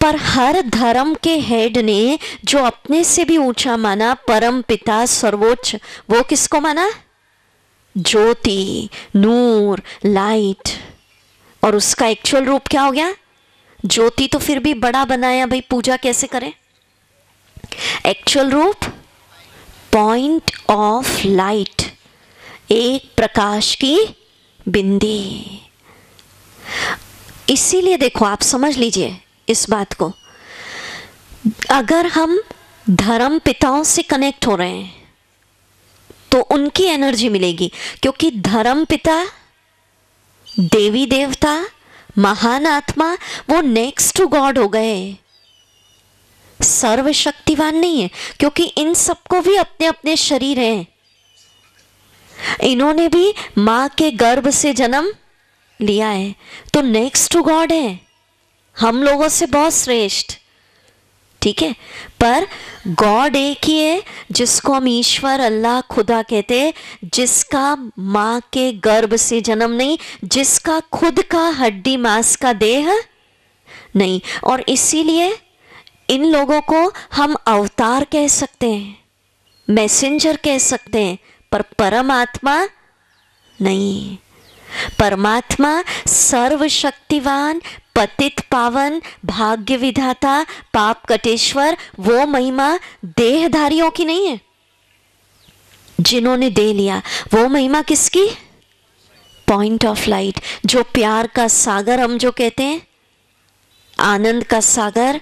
पर हर धर्म के हेड ने जो अपने से भी ऊंचा माना, परम पिता सर्वोच्च, वो किसको माना? ज्योति, नूर, लाइट। और उसका एक्चुअल रूप क्या हो गया? ज्योति तो फिर भी बड़ा बनाया, भाई पूजा कैसे करें? एक्चुअल रूप पॉइंट ऑफ लाइट, एक प्रकाश की बिंदी। इसीलिए देखो, आप समझ लीजिए इस बात को, अगर हम धर्म पिताओं से कनेक्ट हो रहे हैं तो उनकी एनर्जी मिलेगी, क्योंकि धर्म पिता, देवी देवता, महान आत्मा, वो नेक्स्ट टू गॉड हो गए, सर्वशक्तिवान नहीं है, क्योंकि इन सबको भी अपने अपने शरीर हैं। इन्होंने भी मां के गर्भ से जन्म लिया है, तो नेक्स्ट टू गॉड है, हम लोगों से बहुत श्रेष्ठ, ठीक है। पर गॉड एक ही है, जिसको हम ईश्वर, अल्लाह, खुदा कहते हैं, जिसका मां के गर्भ से जन्म नहीं, जिसका खुद का हड्डी मांस का देह नहीं। और इसीलिए इन लोगों को हम अवतार कह सकते हैं, मैसेंजर कह सकते हैं, पर परमात्मा नहीं। परमात्मा सर्वशक्तिवान, पतित पावन, भाग्य विधाता, पाप कटेश्वर, वो महिमा देहधारियों की नहीं है, जिन्होंने दे लिया। वो महिमा किसकी? पॉइंट ऑफ लाइट, जो प्यार का सागर हम जो कहते हैं, आनंद का सागर,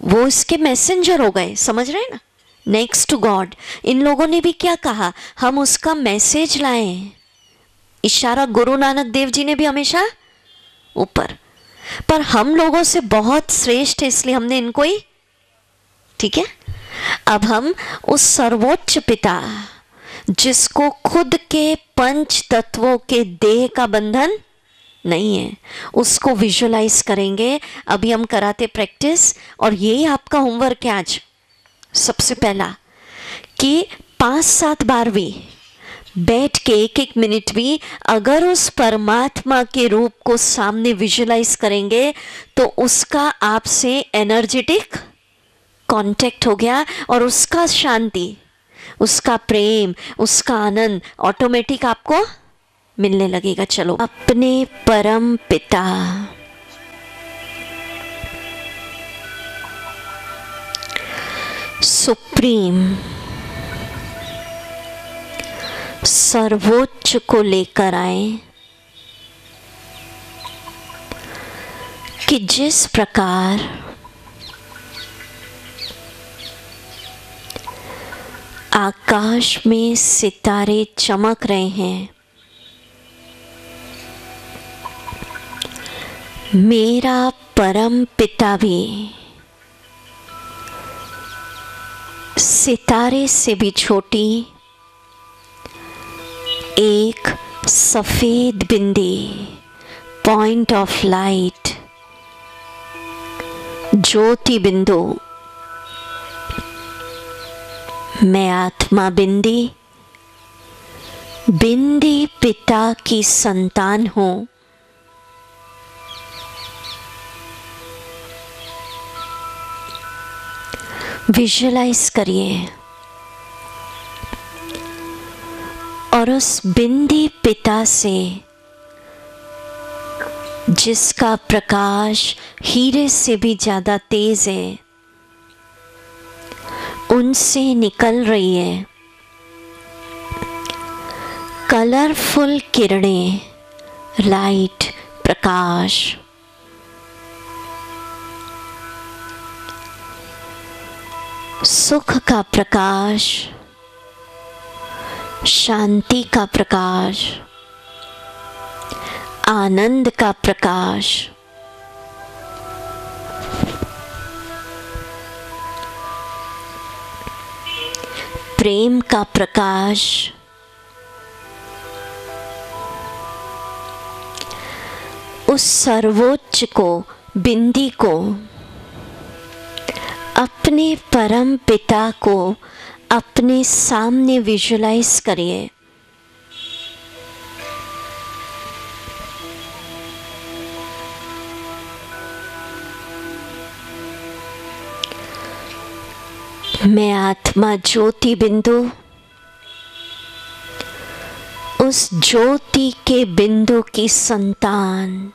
वो इसके मैसेंजर हो गए, समझ रहे हैं ना, नेक्स्ट टू गॉड। इन लोगों ने भी क्या कहा? हम उसका मैसेज लाएं। इशारा गुरु नानक देव जी ने भी हमेशा ऊपर, पर हम लोगों से बहुत श्रेष्ठ है, इसलिए हमने इनको ही, ठीक है। अब हम उस सर्वोच्च पिता, जिसको खुद के पंच तत्वों के देह का बंधन नहीं है, उसको विजुअलाइज करेंगे। अभी हम कराते प्रैक्टिस, और यही आपका होमवर्क है आज। सबसे पहला कि 5-7 बार भी बैठ के 1-1 मिनट भी अगर उस परमात्मा के रूप को सामने विजुअलाइज करेंगे, तो उसका आपसे एनर्जेटिक कांटेक्ट हो गया, और उसका शांति, उसका प्रेम, उसका आनंद ऑटोमेटिक आपको मिलने लगेगा। चलो, अपने परम पिता, सुप्रीम, सर्वोच्च को लेकर आए कि जिस प्रकार आकाश में सितारे चमक रहे हैं, मेरा परम पिता भी सितारे से भी छोटी एक सफेद बिंदी, पॉइंट ऑफ लाइट, ज्योति बिंदु, मैं आत्मा बिंदी, बिंदी पिता की संतान हूं। विजुअलाइज करिए, और उस बिंदी पिता से, जिसका प्रकाश हीरे से भी ज्यादा तेज है, उनसे निकल रही है कलरफुल किरणें, लाइट, प्रकाश। सुख का प्रकाश, शांति का प्रकाश, आनंद का प्रकाश, प्रेम का प्रकाश, उस सर्वोच्च को, बिंदी को अपने परम पिता को अपने सामने विजुलाइज करिए। मैं आत्मा ज्योति बिंदु उस ज्योति के बिंदु की संतान,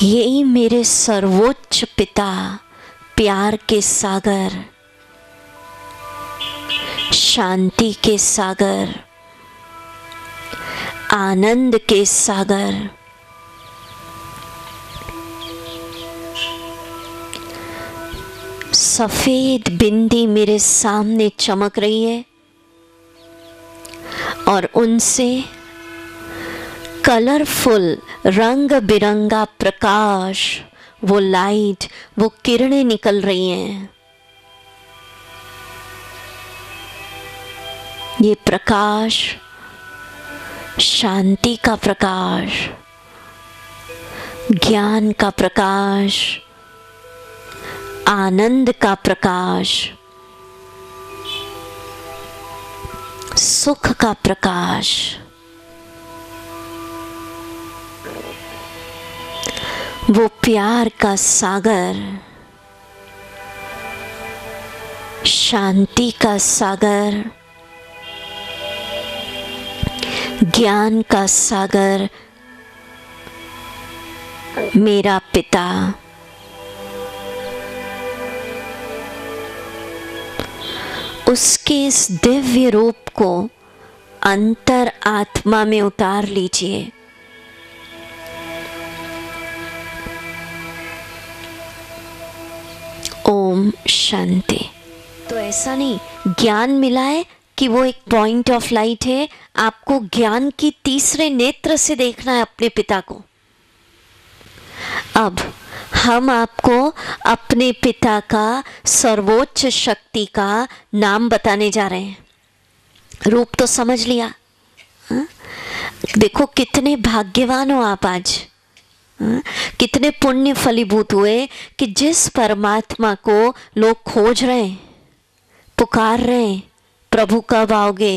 यही मेरे सर्वोच्च पिता प्यार के सागर, शांति के सागर, आनंद के सागर, सफेद बिंदी मेरे सामने चमक रही है और उनसे कलरफुल रंग बिरंगा प्रकाश, वो लाइट, वो किरणें निकल रही हैं। ये प्रकाश शांति का प्रकाश, ज्ञान का प्रकाश, आनंद का प्रकाश, सुख का प्रकाश, वो प्यार का सागर, शांति का सागर, ज्ञान का सागर मेरा पिता, उसके इस दिव्य रूप को अंतर आत्मा में उतार लीजिए। ओम शांति। तो ऐसा नहीं ज्ञान मिला है कि वो एक पॉइंट ऑफ लाइट है, आपको ज्ञान की तीसरे नेत्र से देखना है अपने पिता को। अब हम आपको अपने पिता का सर्वोच्च शक्ति का नाम बताने जा रहे हैं। रूप तो समझ लिया, हा? देखो कितने भाग्यवान हो आप आज, हा? कितने पुण्य फलीभूत हुए कि जिस परमात्मा को लोग खोज रहे हैं, पुकार रहे हैं, प्रभु कब आओगे,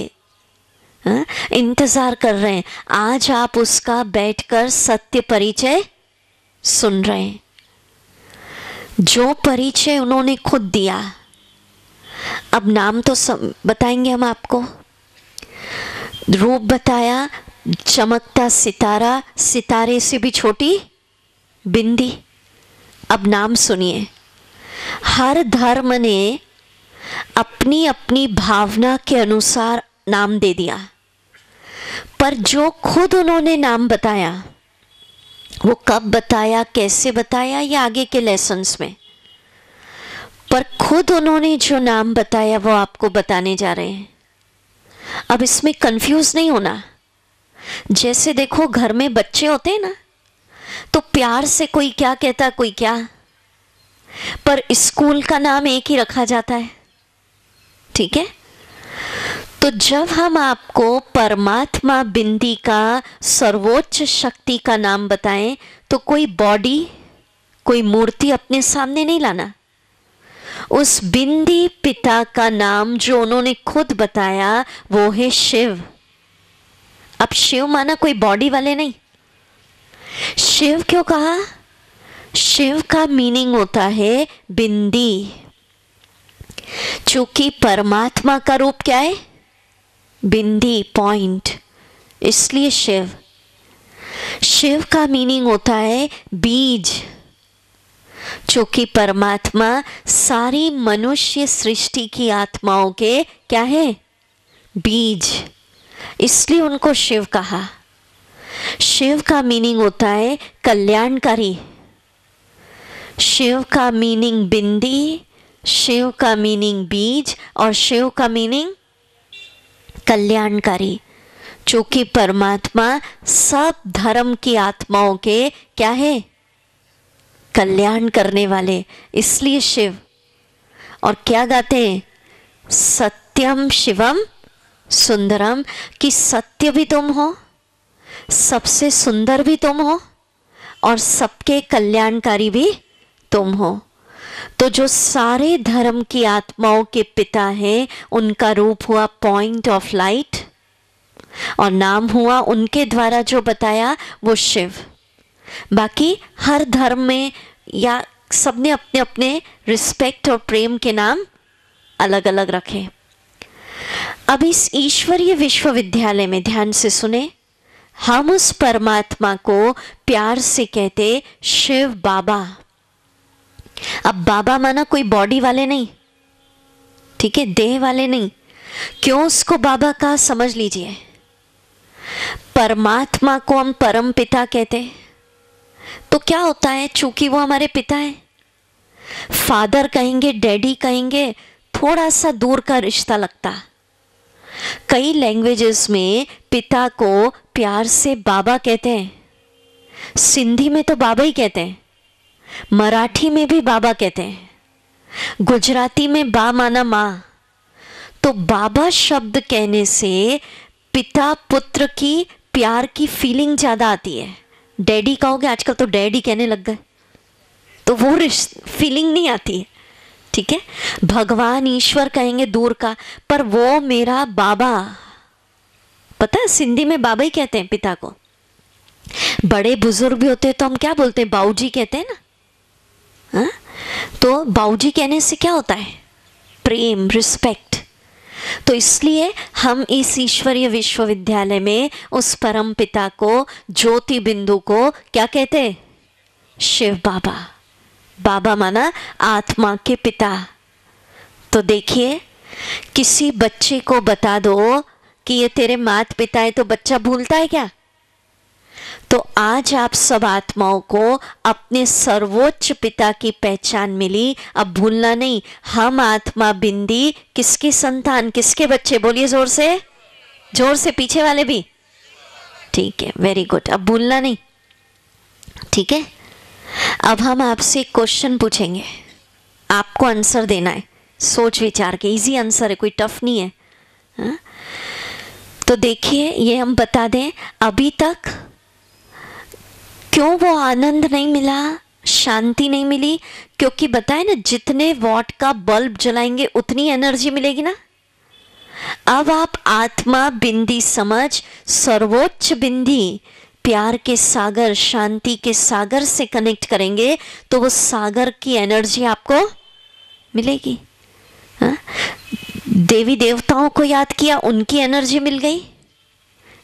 हा? इंतजार कर रहे हैं, आज आप उसका बैठकर सत्य परिचय सुन रहे हैं। जो परिचय उन्होंने खुद दिया, अब नाम तो बताएंगे हम आपको। रूप बताया चमकता सितारा, सितारे से भी छोटी बिंदी। अब नाम सुनिए। हर धर्म ने अपनी अपनी भावना के अनुसार नाम दे दिया, पर जो खुद उन्होंने नाम बताया वो कब बताया, कैसे बताया, ये आगे के लेसन्स में, पर खुद उन्होंने जो नाम बताया वो आपको बताने जा रहे हैं। अब इसमें कंफ्यूज नहीं होना। जैसे देखो घर में बच्चे होते हैं ना, तो प्यार से कोई क्या कहता है, कोई क्या, पर स्कूल का नाम एक ही रखा जाता है, ठीक है। तो जब हम आपको परमात्मा बिंदी का सर्वोच्च शक्ति का नाम बताएं, तो कोई बॉडी, कोई मूर्ति अपने सामने नहीं लाना। उस बिंदी पिता का नाम जो उन्होंने खुद बताया वो है शिव। अब शिव माना कोई बॉडी वाले नहीं। शिव क्यों कहा? शिव का मीनिंग होता है बिंदी, चूंकि परमात्मा का रूप क्या है? बिंदी, पॉइंट, इसलिए शिव। शिव का मीनिंग होता है बीज, चूंकि परमात्मा सारी मनुष्य सृष्टि की आत्माओं के क्या है? बीज, इसलिए उनको शिव कहा। शिव का मीनिंग होता है कल्याणकारी। शिव का मीनिंग बिंदी, शिव का मीनिंग बीज और शिव का मीनिंग कल्याणकारी, चूंकि परमात्मा सब धर्म की आत्माओं के क्या है? कल्याण करने वाले, इसलिए शिव। और क्या गाते हैं? सत्यम शिवम सुंदरम, कि सत्य भी तुम हो, सबसे सुंदर भी तुम हो और सबके कल्याणकारी भी तुम हो। तो जो सारे धर्म की आत्माओं के पिता हैं, उनका रूप हुआ पॉइंट ऑफ लाइट और नाम हुआ उनके द्वारा जो बताया वो शिव। बाकी हर धर्म में या सबने अपने अपने रिस्पेक्ट और प्रेम के नाम अलग अलग रखे। अब इस ईश्वरीय विश्वविद्यालय में ध्यान से सुने, हम उस परमात्मा को प्यार से कहते शिव बाबा। अब बाबा माना कोई बॉडी वाले नहीं, ठीक है, देह वाले नहीं। क्यों उसको बाबा का समझ लीजिए। परमात्मा को हम परम पिता कहते, तो क्या होता है, चूंकि वो हमारे पिता है, फादर कहेंगे डैडी कहेंगे, थोड़ा सा दूर का रिश्ता लगता। कई लैंग्वेजेस में पिता को प्यार से बाबा कहते हैं। सिंधी में तो बाबा ही कहते हैं, मराठी में भी बाबा कहते हैं, गुजराती में बा माना माँ। तो बाबा शब्द कहने से पिता पुत्र की प्यार की फीलिंग ज़्यादा आती है। डैडी कहोगे, आजकल तो डैडी कहने लग गए, तो वो फीलिंग नहीं आती है, ठीक है। भगवान ईश्वर कहेंगे दूर का, पर वो मेरा बाबा, पता है सिंधी में बाबा ही कहते हैं पिता को। बड़े बुजुर्ग भी होते हैं तो हम क्या बोलते हैं, बाऊजी कहते हैं ना। हाँ? तो बाऊजी कहने से क्या होता है, प्रेम, रिस्पेक्ट। तो इसलिए हम इस ईश्वरीय विश्वविद्यालय में उस परम पिता को, ज्योति बिंदु को क्या कहते हैं, शिव बाबा। बाबा माना आत्मा के पिता। तो देखिए, किसी बच्चे को बता दो कि ये तेरे माता पिता है, तो बच्चा भूलता है क्या। तो आज आप सब आत्माओं को अपने सर्वोच्च पिता की पहचान मिली। अब भूलना नहीं, हम आत्मा बिंदी किसकी संतान, किसके बच्चे, बोलिए जोर से, जोर से, पीछे वाले भी, ठीक है, वेरी गुड। अब भूलना नहीं, ठीक है। अब हम आपसे एक क्वेश्चन पूछेंगे, आपको आंसर देना है, सोच विचार के, इजी आंसर है, कोई टफ नहीं है। हा? तो देखिए, ये हम बता दें, अभी तक क्यों वो आनंद नहीं मिला, शांति नहीं मिली, क्योंकि बताए ना, जितने वॉट का बल्ब जलाएंगे उतनी एनर्जी मिलेगी ना। अब आप आत्मा बिंदी समझ, सर्वोच्च बिंदी प्यार के सागर, शांति के सागर से कनेक्ट करेंगे तो वो सागर की एनर्जी आपको मिलेगी। हा? देवी देवताओं को याद किया, उनकी एनर्जी मिल गई।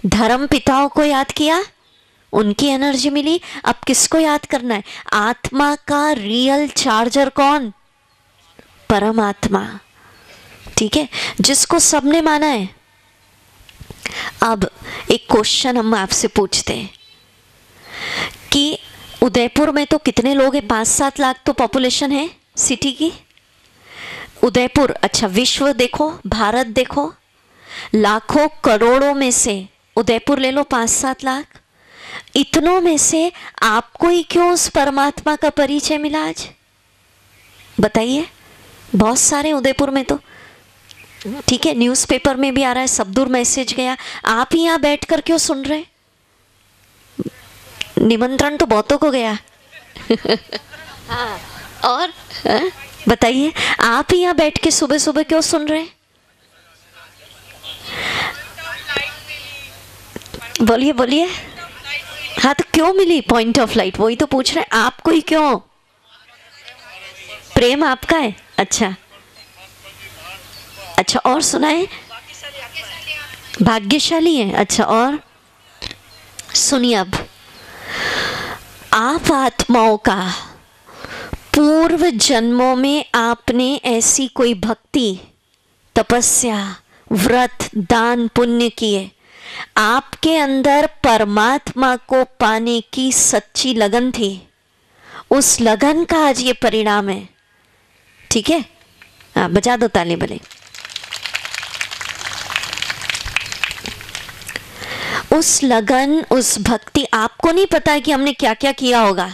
धर्म पिताओं को याद किया, उनकी एनर्जी मिली। अब किसको याद करना है, आत्मा का रियल चार्जर कौन, परमात्मा, ठीक है, जिसको सबने माना है। अब एक क्वेश्चन हम आपसे पूछते हैं कि उदयपुर में तो कितने लोग हैं, 5-7 लाख तो पॉपुलेशन है सिटी की। उदयपुर, अच्छा विश्व देखो, भारत देखो, लाखों करोड़ों में से उदयपुर ले लो 5-7 लाख। इतनों में से आपको ही क्यों उस परमात्मा का परिचय मिला आज, बताइए। बहुत सारे उदयपुर में तो, ठीक है, न्यूज़पेपर में भी आ रहा है, सब दूर मैसेज गया, आप ही यहाँ बैठकर क्यों सुन रहे। निमंत्रण तो बहुतों को गया हाँ, और बताइए, आप ही यहाँ बैठ के सुबह सुबह क्यों सुन रहे, बोलिए बोलिए। हाँ, तो क्यों मिली पॉइंट ऑफ लाइट, वही तो पूछ रहे हैं, आपको ही क्यों, प्रेम आपका है। अच्छा अच्छा, और सुनाए, भाग्यशाली है। अच्छा, और सुनिए, अब आप आत्माओं का पूर्व जन्मों में आपने ऐसी कोई भक्ति, तपस्या, व्रत, दान, पुण्य किए, आपके अंदर परमात्मा को पाने की सच्ची लगन थी, उस लगन का आज ये परिणाम है, ठीक है। हाँ, बजा दो ताली भले। उस लगन, उस भक्ति, आपको नहीं पता कि हमने क्या क्या किया होगा।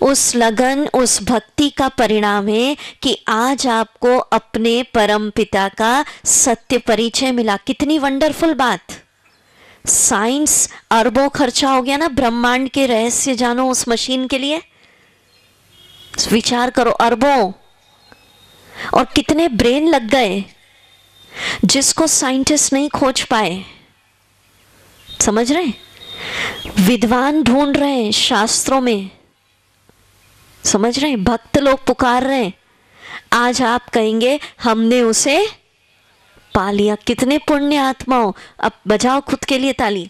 उस लगन, उस भक्ति का परिणाम है कि आज आपको अपने परम पिता का सत्य परिचय मिला। कितनी वंडरफुल बात, साइंस अरबों खर्चा हो गया ना ब्रह्मांड के रहस्य जानो उस मशीन के लिए। विचार करो, अरबों, और कितने ब्रेन लग गए जिसको साइंटिस्ट नहीं खोज पाए। समझ रहे? विद्वान ढूंढ रहे हैं शास्त्रों में, समझ रहे? भक्त लोग पुकार रहे हैं। आज आप कहेंगे हमने उसे पा लिया। कितने पुण्य आत्माओं, अब बजाओ खुद के लिए ताली।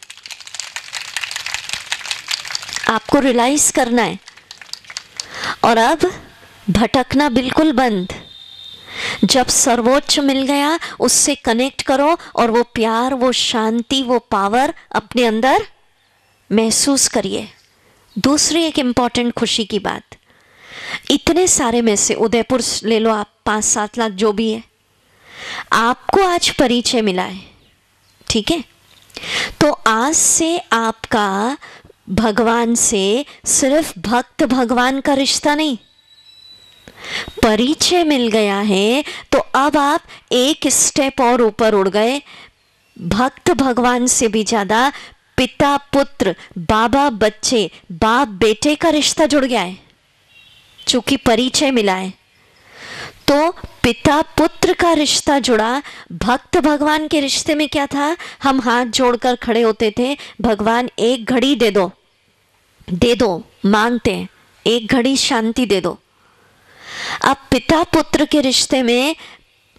आपको रियलाइज करना है और अब भटकना बिल्कुल बंद। जब सर्वोच्च मिल गया उससे कनेक्ट करो और वो प्यार, वो शांति, वो पावर अपने अंदर महसूस करिए। दूसरी एक इंपॉर्टेंट खुशी की बात, इतने सारे में से उदयपुर ले लो आप, 5-7 लाख जो भी है, आपको आज परिचय मिला है, ठीक है? तो आज से आपका भगवान से सिर्फ भक्त भगवान का रिश्ता नहीं, परिचय मिल गया है तो अब आप एक स्टेप और ऊपर उड़ गए। भक्त भगवान से भी ज्यादा पिता पुत्र, बाबा बच्चे, बाप बेटे का रिश्ता जुड़ गया है। चूंकि परिचय मिला है तो पिता पुत्र का रिश्ता जुड़ा। भक्त भगवान के रिश्ते में क्या था? हम हाथ जोड़कर खड़े होते थे, भगवान एक घड़ी दे दो, दे दो, मांगते हैं एक घड़ी शांति दे दो। अब पिता पुत्र के रिश्ते में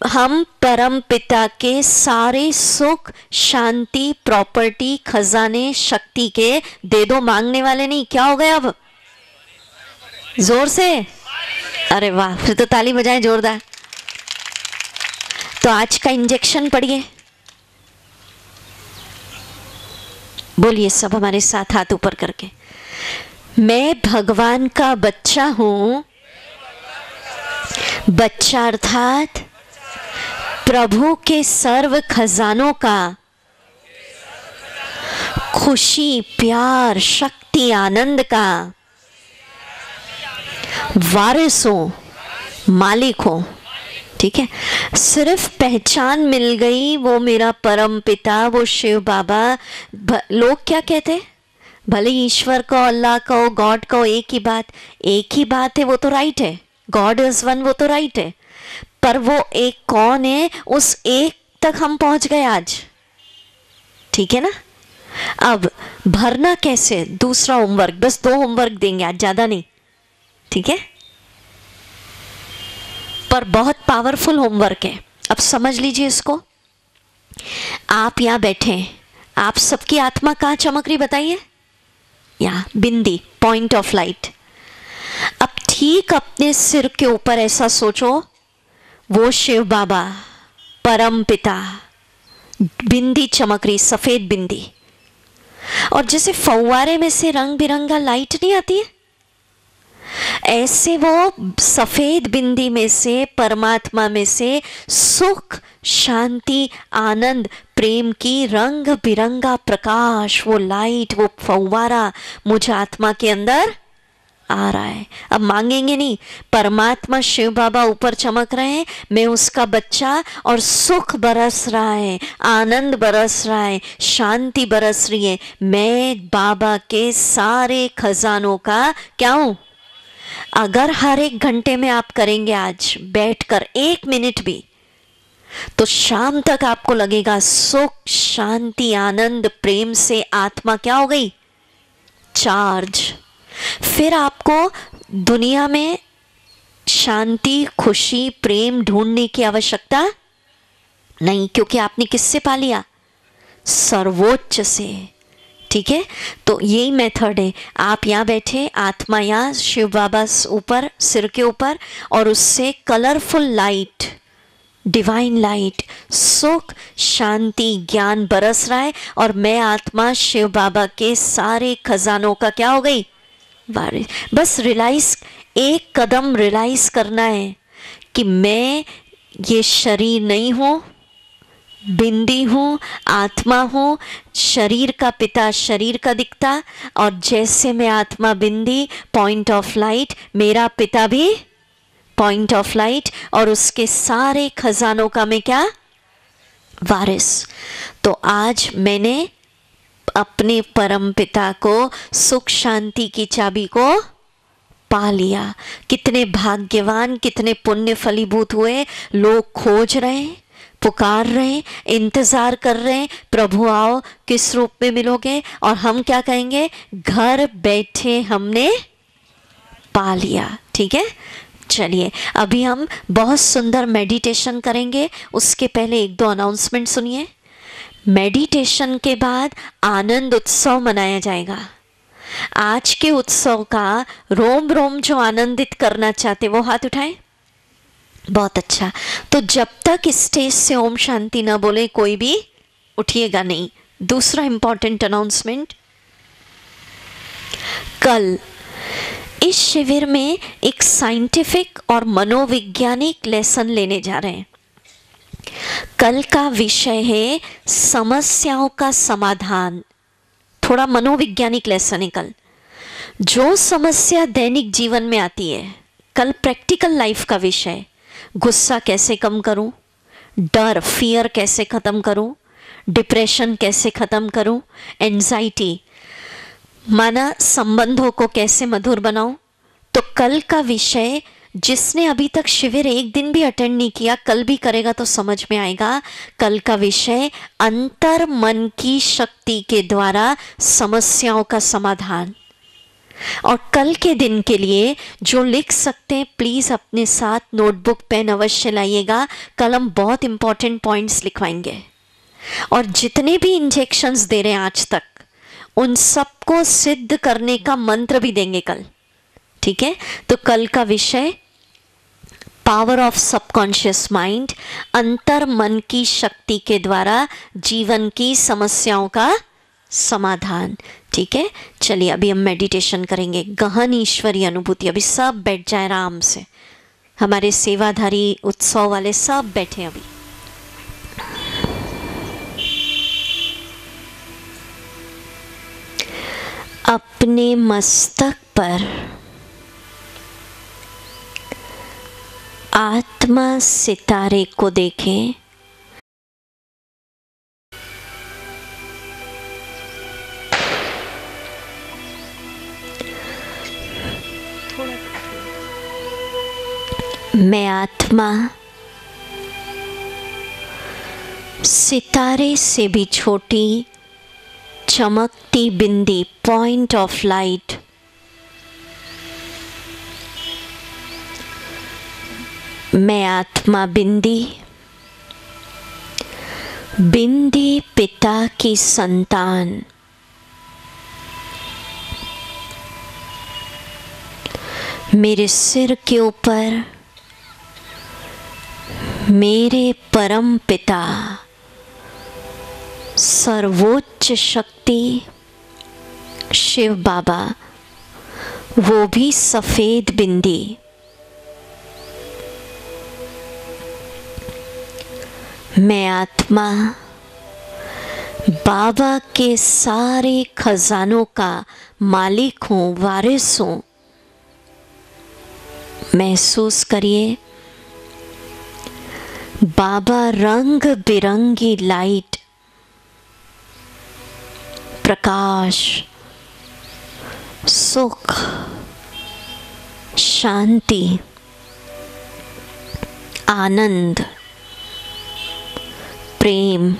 हम परम पिता के सारे सुख, शांति, प्रॉपर्टी, खजाने, शक्ति के दे दो, मांगने वाले नहीं। क्या हो गया अब? जोर से, अरे वाह, फिर तो ताली बजाएं जोरदार। तो आज का इंजेक्शन पढ़िए, बोलिए सब हमारे साथ हाथ ऊपर करके। मैं भगवान का बच्चा हूं। बच्चा अर्थात प्रभु के सर्व खजानों का खुशी, प्यार, शक्ति, आनंद का वारिस हो, मालिक हो। ठीक है, सिर्फ पहचान मिल गई, वो मेरा परम पिता, वो शिव बाबा। लोग क्या कहते? भले ईश्वर को, अल्लाह को, गॉड को, एक ही बात है, वो तो राइट है। गॉड इज वन, वो तो राइट है, पर वो एक कौन है, उस एक तक हम पहुंच गए आज। ठीक है ना? अब भरना कैसे? दूसरा होमवर्क, बस 2 होमवर्क देंगे आज, ज्यादा नहीं, ठीक है? पर बहुत पावरफुल होमवर्क है। अब समझ लीजिए इसको। आप यहां बैठे, आप सबकी आत्मा कहां चमक रही बताइए? यहां बिंदी, पॉइंट ऑफ लाइट। अब ठीक अपने सिर के ऊपर ऐसा सोचो, वो शिव बाबा, परम पिता, बिंदी चमक रही, सफेद बिंदी। और जैसे फव्वारे में से रंग बिरंगा लाइट नहीं आती है, ऐसे वो सफेद बिंदी में से, परमात्मा में से सुख, शांति, आनंद, प्रेम की रंग बिरंगा प्रकाश, वो लाइट, वो फव्वारा मुझे आत्मा के अंदर आ रहा है। अब मांगेंगे नहीं, परमात्मा शिव बाबा ऊपर चमक रहे हैं, मैं उसका बच्चा, और सुख बरस रहा है, आनंद बरस रहा है, शांति बरस रही है। मैं बाबा के सारे खजानों का क्या हूं? अगर हर एक घंटे में आप करेंगे आज बैठकर 1 मिनट भी, तो शाम तक आपको लगेगा सुख, शांति, आनंद, प्रेम से आत्मा क्या हो गई? चार्ज। फिर आपको दुनिया में शांति, खुशी, प्रेम ढूंढने की आवश्यकता नहीं, क्योंकि आपने किससे पा लिया? सर्वोच्च से। ठीक है, तो यही मेथड है। आप यहाँ बैठे, आत्मा यहाँ, शिव बाबा ऊपर, सिर के ऊपर, और उससे कलरफुल लाइट, डिवाइन लाइट, सुख, शांति, ज्ञान बरस रहा है, और मैं आत्मा शिव बाबा के सारे खजानों का क्या हो गई? बस रियलाइज, एक कदम रियलाइज करना है कि मैं ये शरीर नहीं हूं, बिंदी हूँ, आत्मा हूँ। शरीर का पिता शरीर का दिखता, और जैसे मैं आत्मा बिंदी, पॉइंट ऑफ लाइट, मेरा पिता भी पॉइंट ऑफ लाइट, और उसके सारे खजानों का मैं क्या? वारिस। तो आज मैंने अपने परम पिता को, सुख शांति की चाबी को पा लिया। कितने भाग्यवान, कितने पुण्य फलीभूत हुए। लोग खोज रहे हैं, पुकार रहे हैं, इंतजार कर रहे हैं, प्रभु आओ, किस रूप में मिलोगे? और हम क्या कहेंगे? घर बैठे हमने पा लिया। ठीक है, चलिए अभी हम बहुत सुंदर मेडिटेशन करेंगे। उसके पहले एक दो अनाउंसमेंट सुनिए। मेडिटेशन के बाद आनंद उत्सव मनाया जाएगा। आज के उत्सव का रोम रोम जो आनंदित करना चाहते वो हाथ उठाएं। बहुत अच्छा। तो जब तक स्टेज से ओम शांति ना बोले कोई भी उठिएगा नहीं। दूसरा इंपॉर्टेंट अनाउंसमेंट, कल इस शिविर में एक साइंटिफिक और मनोवैज्ञानिक लेसन लेने जा रहे हैं। कल का विषय है समस्याओं का समाधान। थोड़ा मनोवैज्ञानिक लेसन है कल। जो समस्या दैनिक जीवन में आती है, कल प्रैक्टिकल लाइफ का विषय। गुस्सा कैसे कम करूं, डर फियर कैसे ख़त्म करूं, डिप्रेशन कैसे ख़त्म करूं, एंजाइटी, माना संबंधों को कैसे मधुर बनाऊं। तो कल का विषय, जिसने अभी तक शिविर एक दिन भी अटेंड नहीं किया, कल भी करेगा तो समझ में आएगा। कल का विषय अंतर मन की शक्ति के द्वारा समस्याओं का समाधान। और कल के दिन के लिए जो लिख सकते हैं प्लीज़ अपने साथ नोटबुक पेन अवश्य लाइएगा। कल हम बहुत इंपॉर्टेंट पॉइंट्स लिखवाएंगे। और जितने भी इंजेक्शंस दे रहे हैं आज तक, उन सबको सिद्ध करने का मंत्र भी देंगे कल। ठीक है, तो कल का विषय पावर ऑफ सबकॉन्शियस माइंड, अंतर मन की शक्ति के द्वारा जीवन की समस्याओं का समाधान। ठीक है, चलिए अभी हम मेडिटेशन करेंगे। गहन ईश्वरीय अनुभूति। अभी सब बैठ जाए आराम से। हमारे सेवाधारी उत्सव वाले सब बैठे अभी। अपने मस्तक पर आत्मा सितारे को देखें। मैं आत्मा सितारे से भी छोटी चमकती बिंदी, पॉइंट ऑफ लाइट। मैं आत्मा बिंदी, बिंदी पिता की संतान। मेरे सिर के ऊपर मेरे परम पिता सर्वोच्च शक्ति शिव बाबा, वो भी सफेद बिंदी। मैं आत्मा बाबा के सारे खजानों का मालिक हूँ, वारिस हूँ। महसूस करिए, बाबा रंग बिरंगी लाइट, प्रकाश, सुख, शांति, आनंद, प्रेम,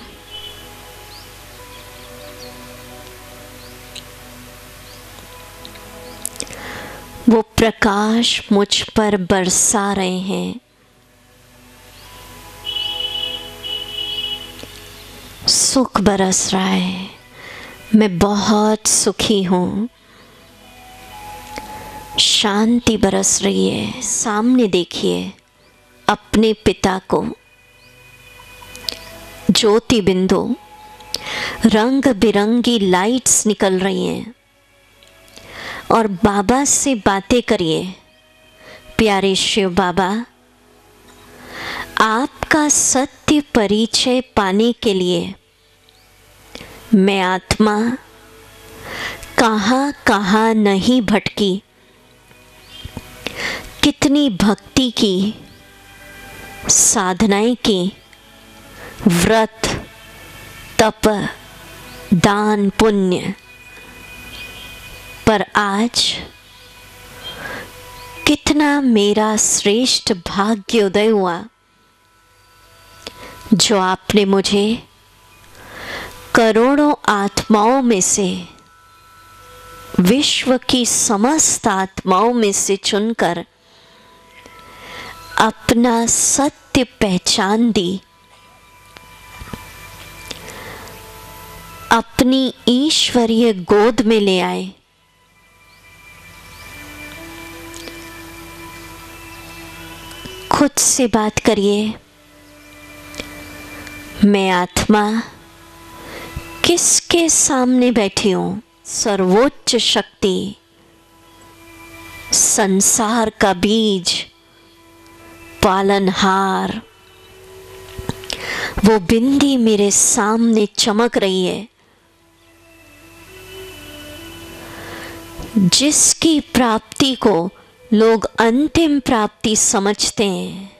वो प्रकाश मुझ पर बरसा रहे हैं। सुख बरस रहा है। मैं बहुत सुखी हूँ। शांति बरस रही है। सामने देखिए अपने पिता को, ज्योति बिंदु, रंग बिरंगी लाइट्स निकल रही हैं। और बाबा से बातें करिए। प्यारे शिव बाबा, आपका सत्य परिचय पाने के लिए मैं आत्मा कहाँ कहाँ नहीं भटकी, कितनी भक्ति की, साधनाएं की, व्रत, तप, दान पुण्य, पर आज कितना मेरा श्रेष्ठ भाग्योदय हुआ जो आपने मुझे करोड़ों आत्माओं में से, विश्व की समस्त आत्माओं में से चुनकर अपना सत्य पहचान दी, अपनी ईश्वरीय गोद में ले आए। खुद से बात करिए, मैं आत्मा किसके सामने बैठी हूँ? सर्वोच्च शक्ति, संसार का बीज, पालनहार, वो बिंदी मेरे सामने चमक रही है, जिसकी प्राप्ति को लोग अंतिम प्राप्ति समझते हैं।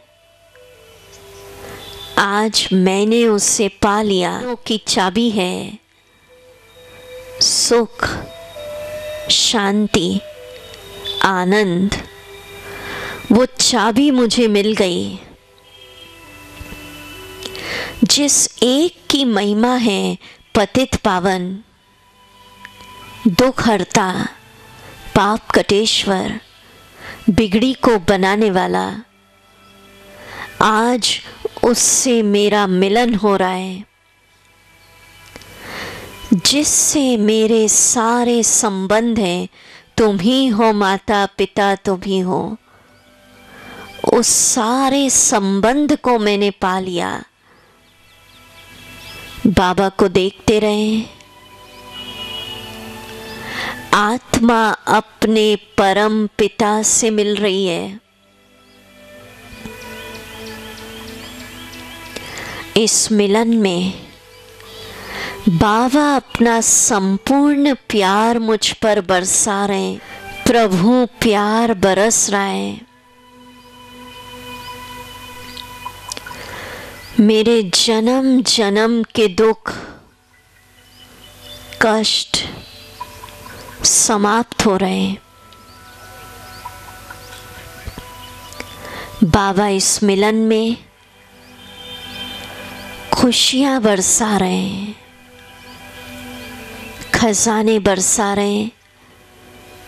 आज मैंने उसे पा लिया। की चाबी है सुख, शांति, आनंद। वो चाबी मुझे मिल गई। जिस एक की महिमा है पतित पावन, दुख हरता, पाप कटेश्वर, बिगड़ी को बनाने वाला, आज उससे मेरा मिलन हो रहा है। जिससे मेरे सारे संबंध हैं, तुम ही हो माता पिता, तुम ही हो। उस सारे संबंध को मैंने पा लिया। बाबा को देखते रहे। आत्मा अपने परम पिता से मिल रही है। इस मिलन में बाबा अपना संपूर्ण प्यार मुझ पर बरसा रहे हैं। प्रभु प्यार बरस रहा है। मेरे जन्म जन्म के दुख कष्ट समाप्त हो रहे हैं। बाबा इस मिलन में खुशियां बरसा रहे हैं, खजाने बरसा रहे हैं,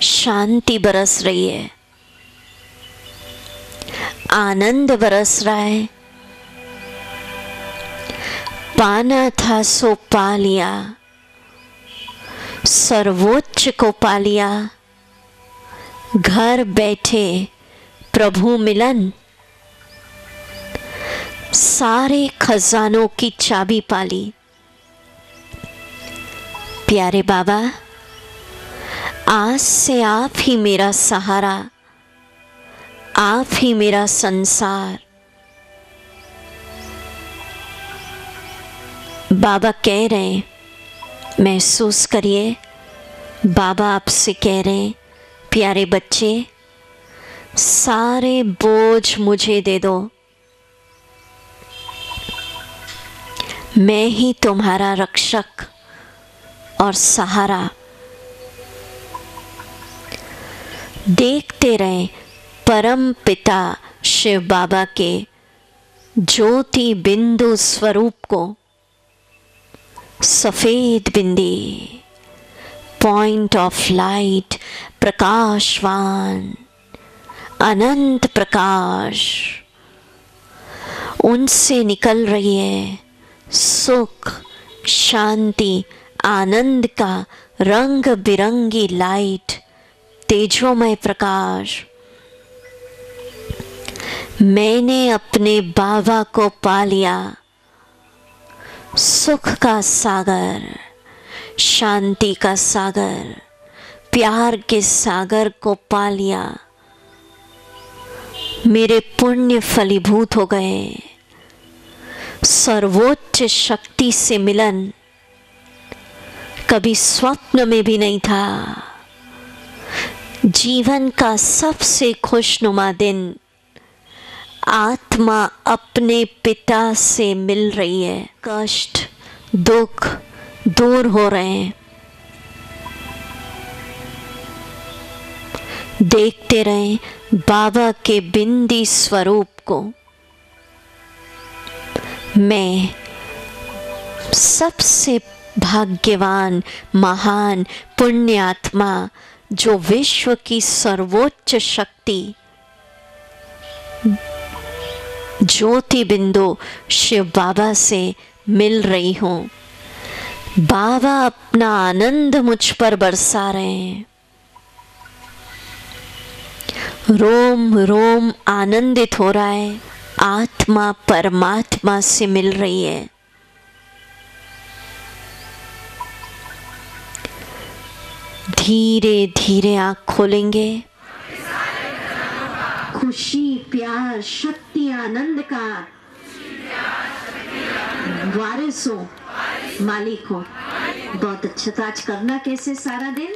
शांति बरस रही है, आनंद बरस रहा है। पाना था सो पा लिया, सर्वोच्च को पा लिया। घर बैठे प्रभु मिलन, सारे खजानों की चाबी पाली। प्यारे बाबा, आज से आप ही मेरा सहारा, आप ही मेरा संसार। बाबा कह रहे हैं, महसूस करिए, बाबा आपसे कह रहे हैं, प्यारे बच्चे, सारे बोझ मुझे दे दो। मैं ही तुम्हारा रक्षक और सहारा। देखते रहे परम पिता शिव बाबा के ज्योति बिंदु स्वरूप को। सफेद बिंदी, पॉइंट ऑफ लाइट, प्रकाशवान, अनंत प्रकाश, उनसे निकल रही है सुख, शांति, आनंद का रंग बिरंगी लाइट, तेजोमय प्रकाश। मैंने अपने बाबा को पा लिया। सुख का सागर, शांति का सागर, प्यार के सागर को पा लिया। मेरे पुण्य फलीभूत हो गए। सर्वोच्च शक्ति से मिलन कभी स्वप्न में भी नहीं था। जीवन का सबसे खुशनुमा दिन, आत्मा अपने पिता से मिल रही है। कष्ट, दुख, दूर हो रहे हैं। देखते रहें बाबा के बिंदी स्वरूप को। मैं सबसे भाग्यवान महान पुण्यात्मा जो विश्व की सर्वोच्च शक्ति ज्योति बिंदु शिव बाबा से मिल रही हूँ। बाबा अपना आनंद मुझ पर बरसा रहे हैं। रोम रोम आनंदित हो रहा है। आत्मा परमात्मा से मिल रही है। धीरे धीरे आँख खोलेंगे। खुशी प्यार शक्ति आनंद का वारिस हो, मालिक हो। बहुत अच्छा। तो आज करना कैसे सारा दिन?